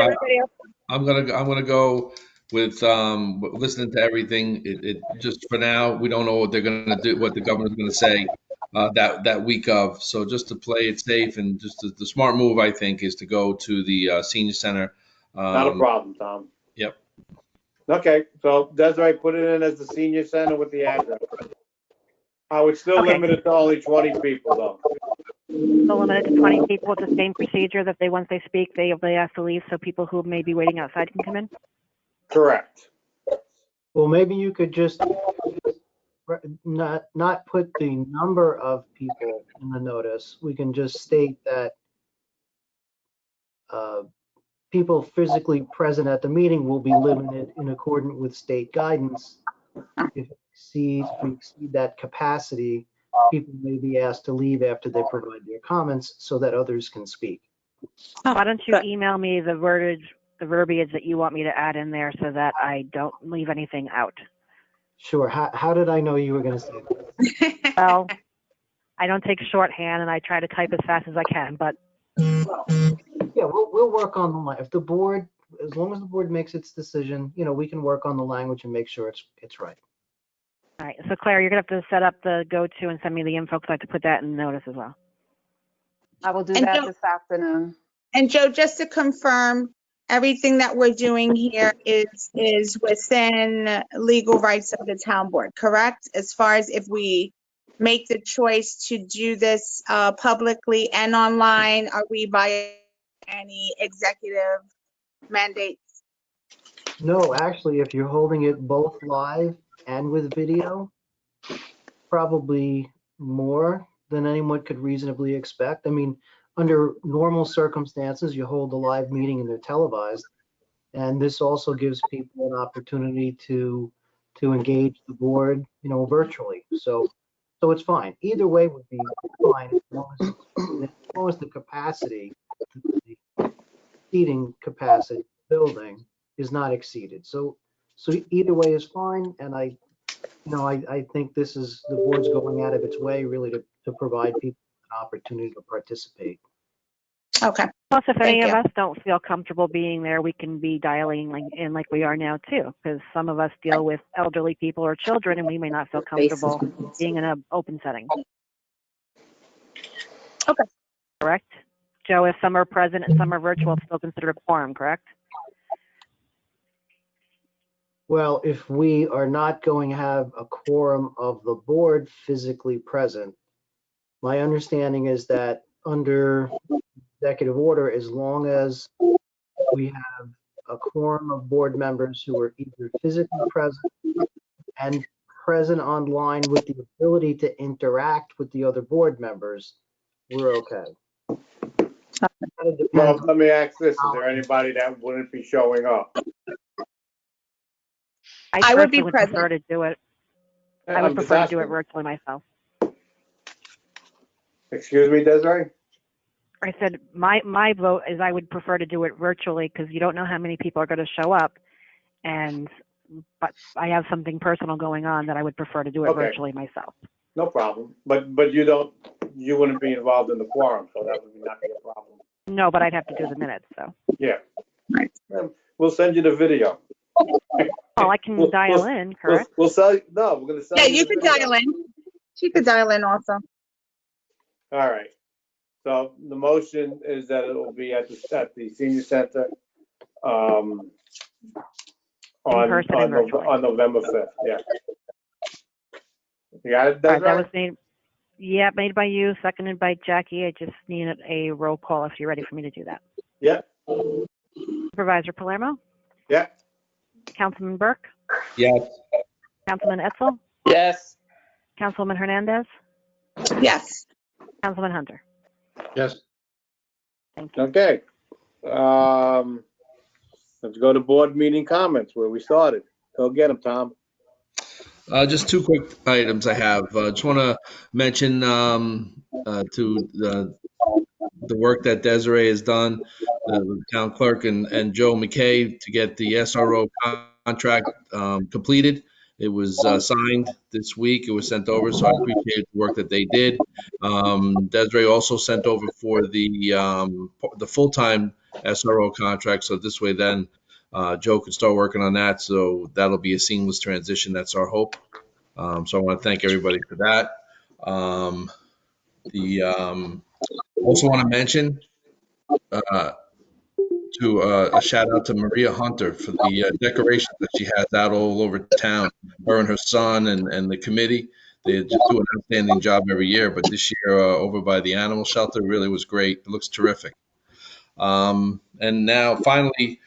I'm gonna go with listening to everything. It just for now, we don't know what they're gonna do, what the governor's gonna say that week of. So just to play it safe and just the smart move, I think, is to go to the senior center. Not a problem, Tom. Yep. Okay, so Desiree, put it in as the senior center with the address. I would still limit it to only 20 people, though. So limited to 20 people with the same procedure that once they speak, they have to leave so people who may be waiting outside can come in? Correct. Well, maybe you could just not put the number of people in the notice. We can just state that people physically present at the meeting will be limited in accordance with state guidance. If we exceed that capacity, people may be asked to leave after they provide their comments so that others can speak. Why don't you email me the verbiage that you want me to add in there so that I don't leave anything out? Sure. How did I know you were going to say that? Well, I don't take shorthand and I try to type as fast as I can, but. Yeah, we'll work on the line. If the board, as long as the board makes its decision, we can work on the language and make sure it's right. All right. So Claire, you're gonna have to set up the go-to and send me the info because I have to put that in the notice as well. I will do And that Joe- this afternoon. And Joe, just to confirm, everything that we're doing here is within legal rights of the town board, correct? As far as if we make the choice to do this publicly and online, are we by any executive mandates? No, actually, if you're holding it both live and with video, probably more than anyone could reasonably expect. I mean, under normal circumstances, you hold a live meeting and they're televised. And this also gives people an opportunity to engage the board, virtually. So it's fine. Either way would be fine as long as the capacity, the seating capacity of the building is not exceeded. So either way is fine. And I think this is the board's going out of its way really to provide people an opportunity to participate. Okay. Plus, if any Thank of you. us don't feel comfortable being there, we can be dialing in like we are now too, because some of us deal with elderly people or children, and we may not feel comfortable being in an open setting. Okay. Correct? Joe, if some are present and some are virtual, it's still considered a quorum, correct? Well, if we are not going to have a quorum of the board physically present, my understanding is that under executive order, as long as we have a quorum of board members who are either physically present and present online with the ability to interact with the other board members, we're okay. Well, let me ask this, is there anybody that wouldn't be showing up? I would be personally present. prefer to do it. I I'm would just prefer to do it asking. virtually myself. Excuse me, Desiree? I said my vote is I would prefer to do it virtually because you don't know how many people are going to show up, but I have something personal going on that I would prefer to do it Okay. virtually myself. No problem, but you wouldn't be involved in the quorum, so that would not be a problem. No, but I'd have to do the minutes, so. Yeah. Right. We'll send you the video. Oh, I can dial in, correct? We'll sell you. No, we're gonna sell Yeah, you you the could video. dial in. She could dial in also. All right. So the motion is that it will be at the senior center, on person and virtually. on November 5th. Yeah. You got it, All right, that Desiree? was made. Yeah, made by you, seconded by Jackie. I just needed a roll call if you're ready for me to do that. Yeah. Supervisor Palermo, Yeah. Councilman Burke, Yes. Councilman Etzel, Yes. Councilwoman Hernandez, Yes. Councilman Hunter. Yes. Thank you. Okay. Let's go to board meeting comments where we started. Go get them, Tom. Just two quick items I have. Just want to mention to the work that Desiree has done, the town clerk and Joe McKay, to get the SRO contract completed. It was signed this week. It was sent over, so I appreciate the work that they did. Desiree also sent over for the full-time SRO contract, so this way then Joe can start working on that. So that'll be a seamless transition. That's our hope. So I want to thank everybody for that. Also want to mention a shout out to Maria Hunter for the decorations that she has out all over town. Her and her son and the committee, they just do an outstanding job every year. But this year over by the animal shelter really was great. It looks terrific. And now finally,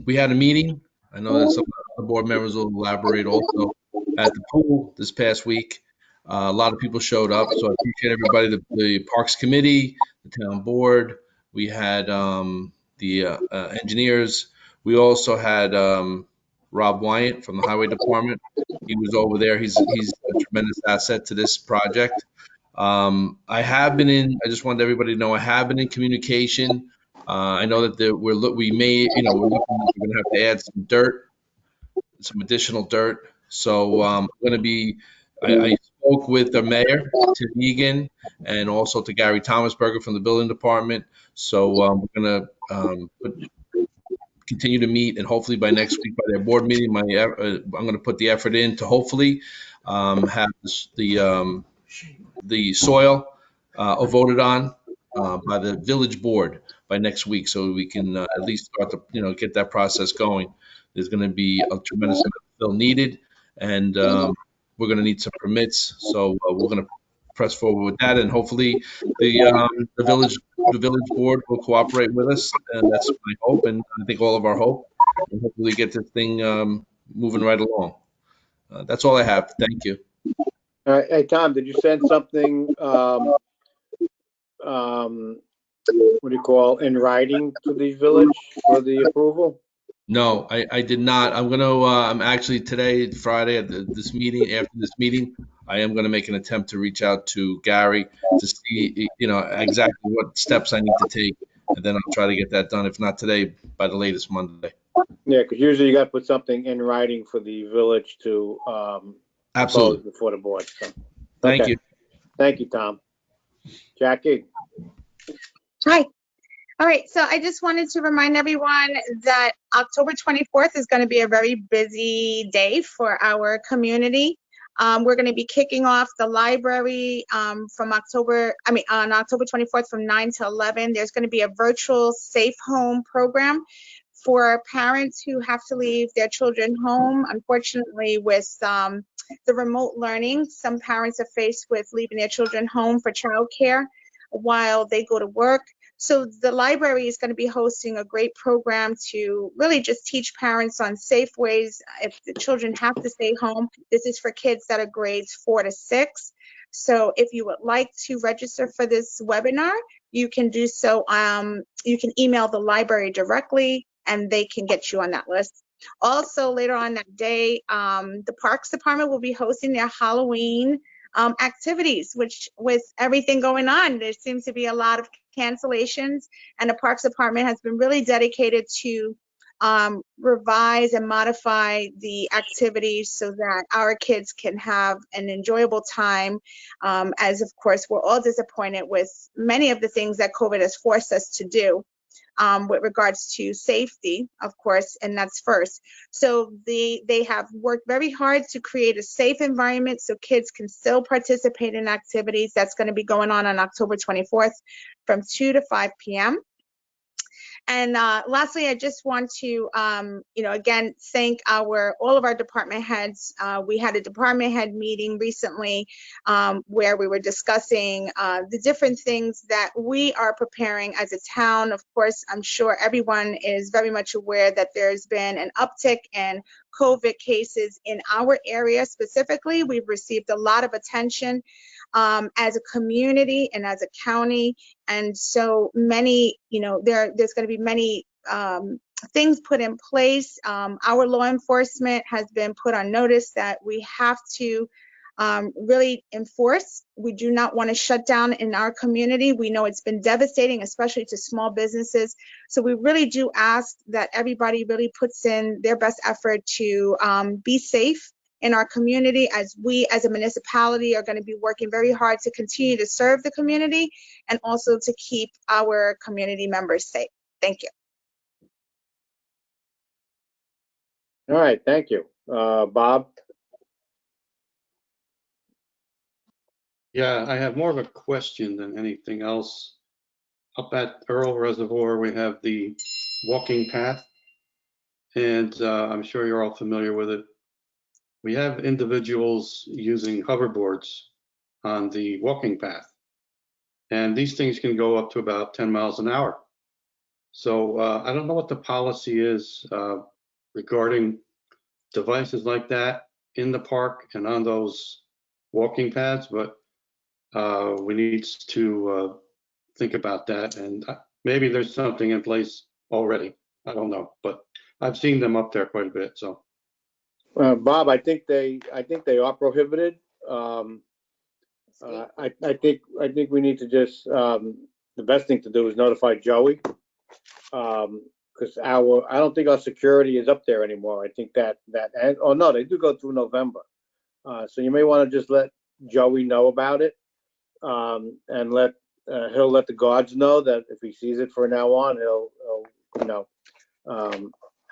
we had a meeting. I know that some of the board members will elaborate also at the pool this past week. A lot of people showed up, so I appreciate everybody, the Parks Committee, the town board. We had the engineers. We also had Rob Wyatt from the Highway Department. He was over there. He's a tremendous asset to this project. I just wanted everybody to know I have been in communication. I know that we're looking we're going to have to add some additional dirt. So I'm going to be. I spoke with the mayor, Tim Egan, and also to Gary Thomasberger from the building department. So we're going to continue to meet, and hopefully by next week, by their board meeting, I'm going to put the effort in to hopefully have the soil voted on by the village board by next week, so we can at least start to get that process going. There's going to be a tremendous amount of fill needed, and we're going to need some permits. So we're going to press forward with that, and hopefully the village board will cooperate with us, and that's my hope, and I think all of our hope, and hopefully get this thing moving right along. That's all I have. Thank you. All right. Hey, Tom, did you send something, what do you call, in writing to the village for the approval? No, I did not. I'm actually today, Friday, at this meeting, after this meeting, I am gonna make an attempt to reach out to Gary to see, exactly what steps I need to take. And then I'll try to get that done, if not today, by the latest Monday. Yeah, because usually you got to put something in writing for the village to Absolutely. propose before the board. So, Thank okay. you. Thank you, Tom. Jackie? Hi. All right, so I just wanted to remind everyone that October 24th is going to be a very busy day for our community. We're going to be kicking off the library on October 24th from 9 to 11. There's going to be a virtual safe home program for parents who have to leave their children home. Unfortunately, with the remote learning, some parents are faced with leaving their children home for childcare while they go to work. So the library is going to be hosting a great program to really just teach parents on safe ways if the children have to stay home. This is for kids that are grades 4 to 6. So if you would like to register for this webinar, you can do so. You can email the library directly and they can get you on that list. Also, later on that day, the Parks Department will be hosting their Halloween activities, which with everything going on, there seems to be a lot of cancellations, and the Parks Department has been really dedicated to revise and modify the activities so that our kids can have an enjoyable time, as of course we're all disappointed with many of the things that COVID has forced us to do. with regards to safety, of course, and that's first. So they have worked very hard to create a safe environment so kids can still participate in activities. That's going to be going on October 24th from 2 to 5 p.m. And lastly, I just want to, again, thank all of our department heads. We had a department head meeting recently where we were discussing the different things that we are preparing as a town. Of course, I'm sure everyone is very much aware that there's been an uptick in COVID cases in our area specifically. We've received a lot of attention as a community and as a county. And so many, there's going to be many things put in place. Our law enforcement has been put on notice that we have to really enforce. We do not want to shut down in our community. We know it's been devastating, especially to small businesses. So we really do ask that everybody really puts in their best effort to be safe in our community, as we as a municipality are going to be working very hard to continue to serve the community and also to keep our community members safe. Thank you. All right, thank you. Bob? Yeah, I have more of a question than anything else. Up at Earl Reservoir, we have the walking path, and I'm sure you're all familiar with it. We have individuals using hoverboards on the walking path, and these things can go up to about 10 miles an hour. So I don't know what the policy is regarding devices like that in the park and on those walking paths, but we need to think about that, and maybe there's something in place already. I don't know, but I've seen them up there quite a bit. So, Bob, I think they are prohibited. I think we need to just the best thing to do is notify Joey, because I don't think our security is up there anymore. I think that oh no, they do go through November. So you may want to just let Joey know about it, and he'll let the guards know that if he sees it from now on, he'll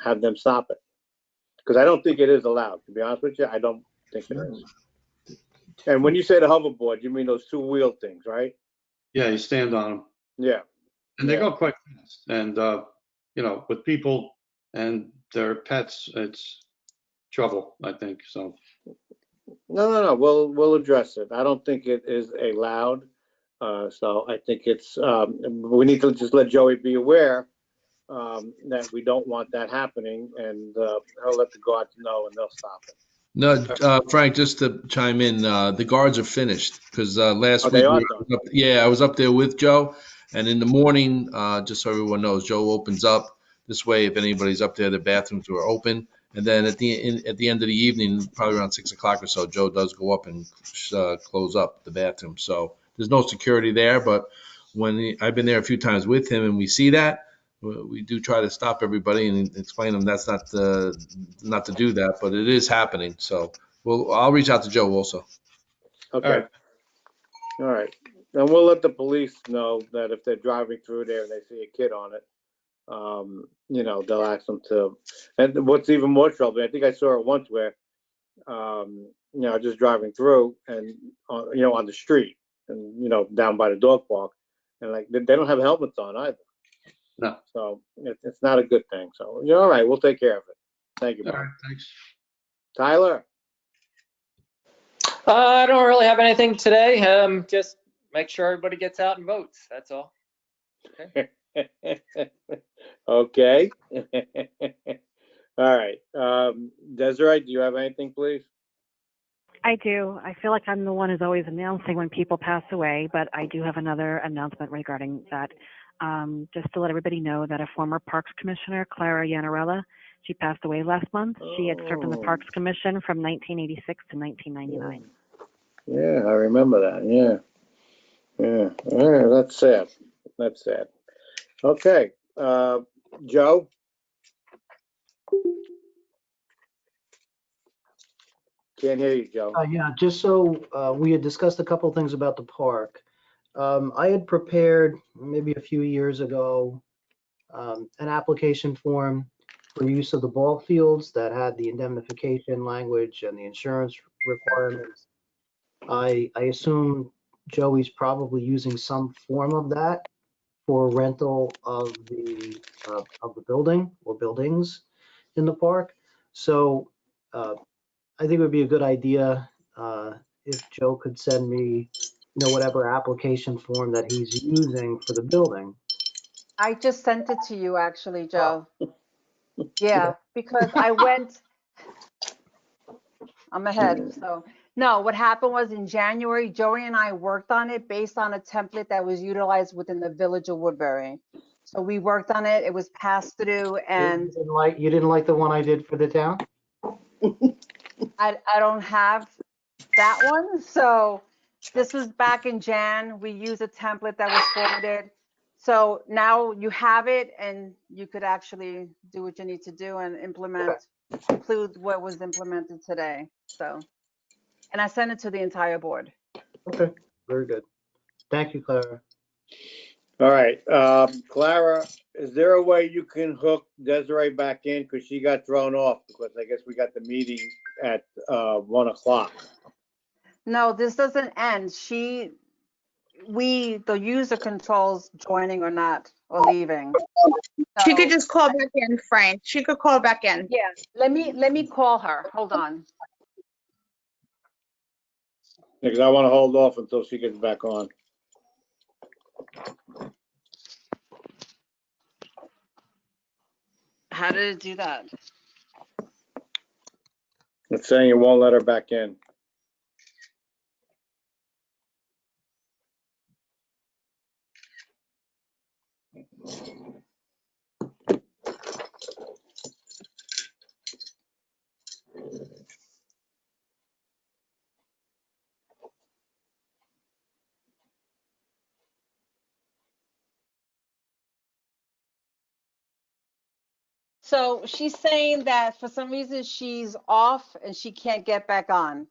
have them stop it. Because I don't think it is allowed, to be honest with you. I don't think it is. And when you say the hoverboard, you mean those two-wheel things, right? yeah, you stand on them. Yeah. And they go quite fast. And, with people and their pets, it's trouble, I think. So, No. We'll address it. I don't think it is allowed. So I think it's we need to just let Joey be aware that we don't want that happening, and he'll let the guards know, and they'll stop it. No, Frank, just to chime in, the guards are finished because last Oh, week, they are done. I was up there with Joe, and in the morning, just so everyone knows, Joe opens up. This way, if anybody's up there, the bathrooms are open. And then at the end of the evening, probably around 6 o'clock or so, Joe does go up and close up the bathroom. So there's no security there, but I've been there a few times with him, and we see that. We do try to stop everybody and explain them that's not to do that, but it is happening. So I'll reach out to Joe also. Okay. All right. And we'll let the police know that if they're driving through there and they see a kid on it, they'll ask them to. And what's even more troubling, I think I saw it once where, just driving through and, on the street and, down by the dog park, and like they don't have helmets on either. no. So it's not a good thing. So you're all right. We'll take care of it. Thank you, All Bob. right, thanks. Tyler. I don't really have anything today. Just make sure everybody gets out and votes. That's all. Okay. Okay. All right. Desiree, do you have anything, please? I do. I feel like I'm the one who's always announcing when people pass away, but I do have another announcement regarding that. Just to let everybody know that a former Parks Commissioner, Clara Yanarella, she passed away last month. She had served on the Parks Commission from 1986 to 1999. Yeah, I remember that. Yeah. Yeah. All right. That's sad. That's sad. Okay. Joe? Can't hear you, Joe. Yeah, just so we had discussed a couple things about the park. I had prepared maybe a few years ago an application form for use of the ball fields that had the indemnification language and the insurance requirements. I assume Joey's probably using some form of that for rental of the building or buildings in the park. So I think it would be a good idea if Joe could send me, whatever application form that he's using for the building. I just sent it to you actually, Joe. Yeah, because I'm ahead. So no, what happened was in January, Joey and I worked on it based on a template that was utilized within the village of Woodbury. So we worked on it. It was passed through, and You didn't like the one I did for the town? I don't have that one. So this was back in Jan. We used a template that was forwarded. So now you have it, and you could actually do what you need to do and include what was implemented today. So, and I sent it to the entire board. Okay, very good. Thank you, Clara. All right, Clara, is there a way you can hook Desiree back in? Because she got thrown off because I guess we got the meeting at 1 o'clock. No, this doesn't end. The user controls joining or not, or leaving. She could So, just call back in, Frank. She could call back in. yeah, let me call her. Hold on. Because I want to hold off until she gets back on. How did it do that? It's saying it won't let her back in. So she's saying that for some reason she's off and she can't get back on.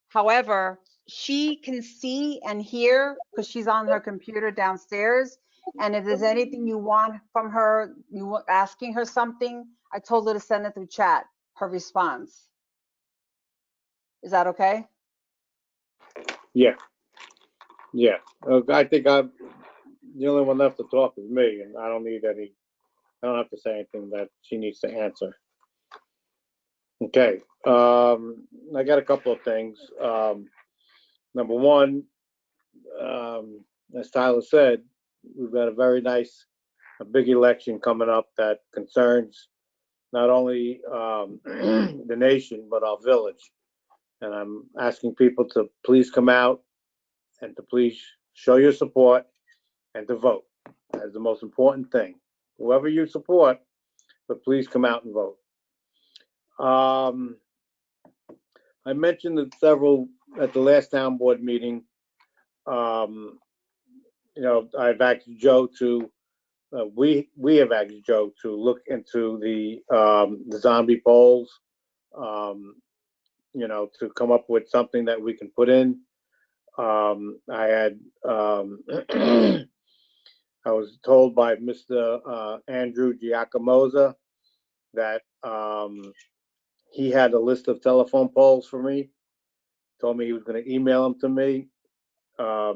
However, she can see and hear because she's on her computer downstairs. And if there's anything you want from her, asking her something, I told her to send it through chat, her response. Is that okay? Yeah. Yeah. I think the only one left to talk is me, and I don't have to say anything that she needs to answer. Okay. I got a couple of things. Number one, as Tyler said, we've got a big election coming up that concerns not only the nation, but our village. And I'm asking people to please come out and to please show your support and to vote. That's the most important thing. Whoever you support, but please come out and vote. I mentioned at the last town board meeting. I've asked Joe to. We have asked Joe to look into the zombie polls. To come up with something that we can put in. I was told by Mr. Andrew Giacomoza that he had a list of telephone poles for me. Told me he was going to email them to me. I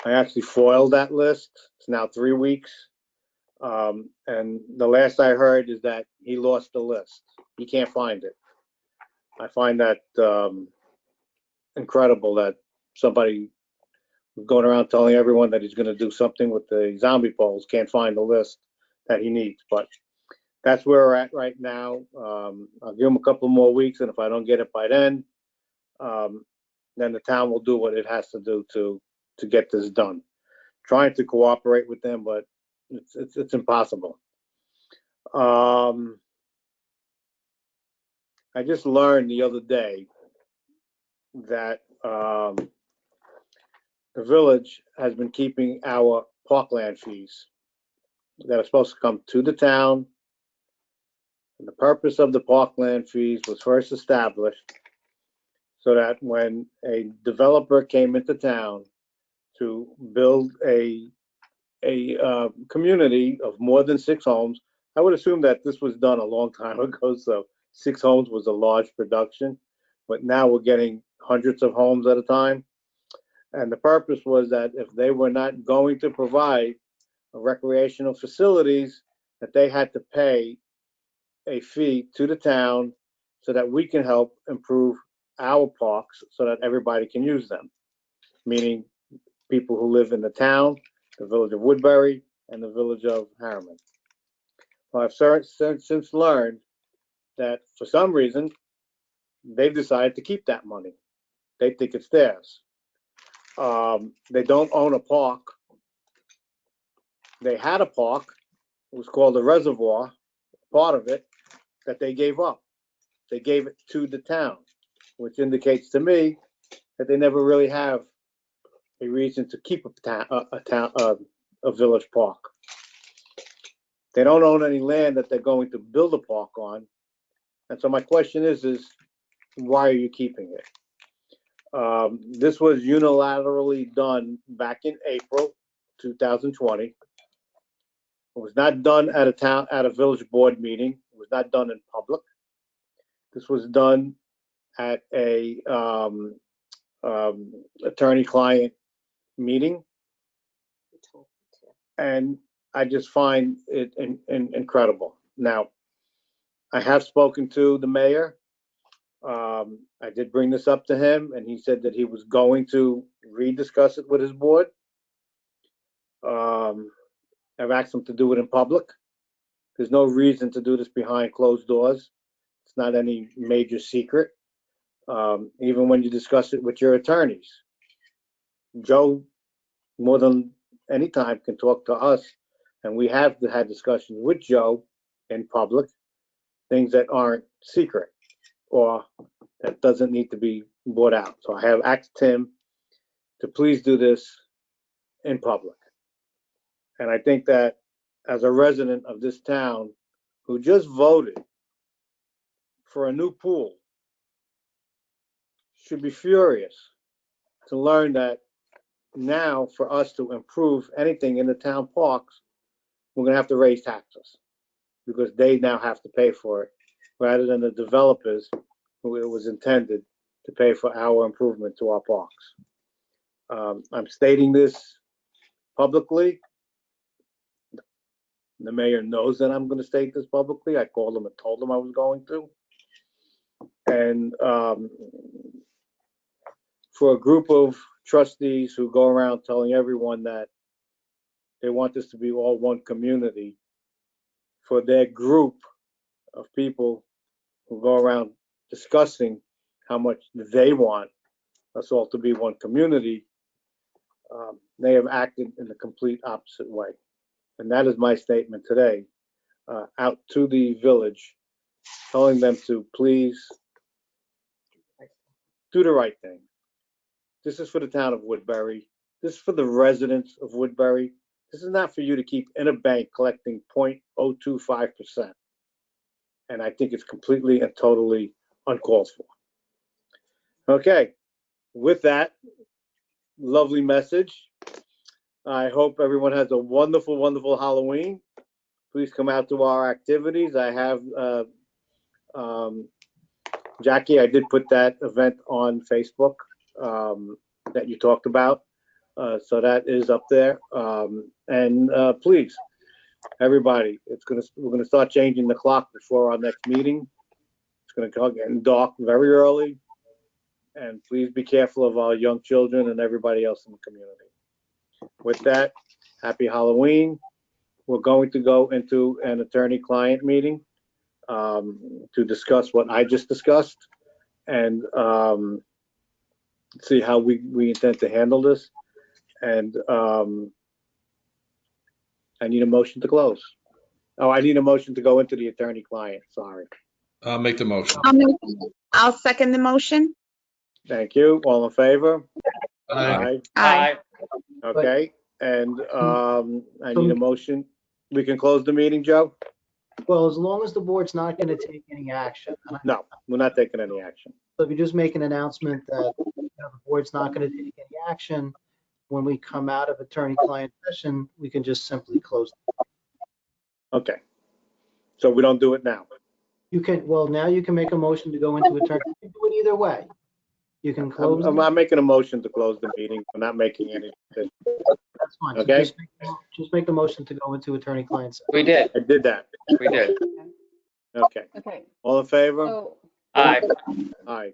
actually foiled that list. It's now 3 weeks. And the last I heard is that he lost the list. He can't find it. I find that incredible that somebody going around telling everyone that he's going to do something with the zombie polls can't find the list that he needs. But that's where we're at right now. I'll give him a couple more weeks, and if I don't get it by then the town will do what it has to do to get this done. Trying to cooperate with them, but it's impossible. I just learned the other day that the village has been keeping our parkland fees that are supposed to come to the town. And the purpose of the parkland fees was first established so that when a developer came into town to build a a community of more than 6 homes. I would assume that this was done a long time ago, so 6 homes was a large production, but now we're getting hundreds of homes at a time. And the purpose was that if they were not going to provide recreational facilities, that they had to pay a fee to the town so that we can help improve our parks so that everybody can use them, meaning people who live in the town, the village of Woodbury, and the village of Harriman. Well, I've since learned that for some reason, they've decided to keep that money. They think it's theirs. They don't own a park. They had a park. It was called the Reservoir, part of it, that they gave up. They gave it to the town, which indicates to me that they never really have a reason to keep a village park. They don't own any land that they're going to build a park on. And so my question is why are you keeping it? This was unilaterally done back in April 2020. It was not done at a village board meeting. It was not done in public. This was done at a attorney-client meeting, and I just find it incredible. Now, I have spoken to the mayor. I did bring this up to him, and he said that he was going to rediscuss it with his board. I've asked him to do it in public. There's no reason to do this behind closed doors. It's not any major secret. Even when you discuss it with your attorneys, Joe, more than any time, can talk to us, and we have had discussions with Joe in public, things that aren't secret or that doesn't need to be brought out. So I have asked him to please do this in public. And I think that as a resident of this town who just voted for a new pool, should be furious to learn that now for us to improve anything in the town parks, we're going to have to raise taxes because they now have to pay for it rather than the developers who it was intended to pay for our improvement to our parks. I'm stating this publicly. The mayor knows that I'm going to state this publicly. I called him and told him I was going to. And for a group of trustees who go around telling everyone that they want this to be all one community, for their group of people who go around discussing how much they want us all to be one community, they have acted in the complete opposite way. And that is my statement today, out to the village, telling them to please do the right thing. This is for the town of Woodbury. This is for the residents of Woodbury. This is not for you to keep in a bank collecting 0.025%. And I think it's completely and totally uncalled for. Okay, with that lovely message, I hope everyone has a wonderful, wonderful Halloween. Please come out to our activities. I have, Jackie, I did put that event on Facebook that you talked about. So that is up there. And please, everybody, we're gonna start changing the clock before our next meeting. It's gonna get dark very early. And please be careful of our young children and everybody else in the community. With that, happy Halloween. We're going to go into an attorney-client meeting to discuss what I just discussed and see how we intend to handle this. And I need a motion to close. Oh, I need a motion to go into the attorney-client, sorry. I'll make the motion. I'll second the motion. Thank you. All in favor? Aye. Aye. Okay, and I need a motion. We can close the meeting, Joe? Well, as long as the board's not going to take any action. No, we're not taking any action. So if you just make an announcement that the board's not going to take any action, when we come out of attorney-client session, we can just simply close. Okay. So we don't do it now. You can, well, now you can make a motion to go into attorney. You can do it either way. You can close. I'm not making a motion to close the meeting. I'm not making any decision. That's fine. So Okay. just make the motion to go into attorney-client session. We did. I did that. We did. Okay. Okay, All in favor? so, Aye. Aye.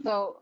so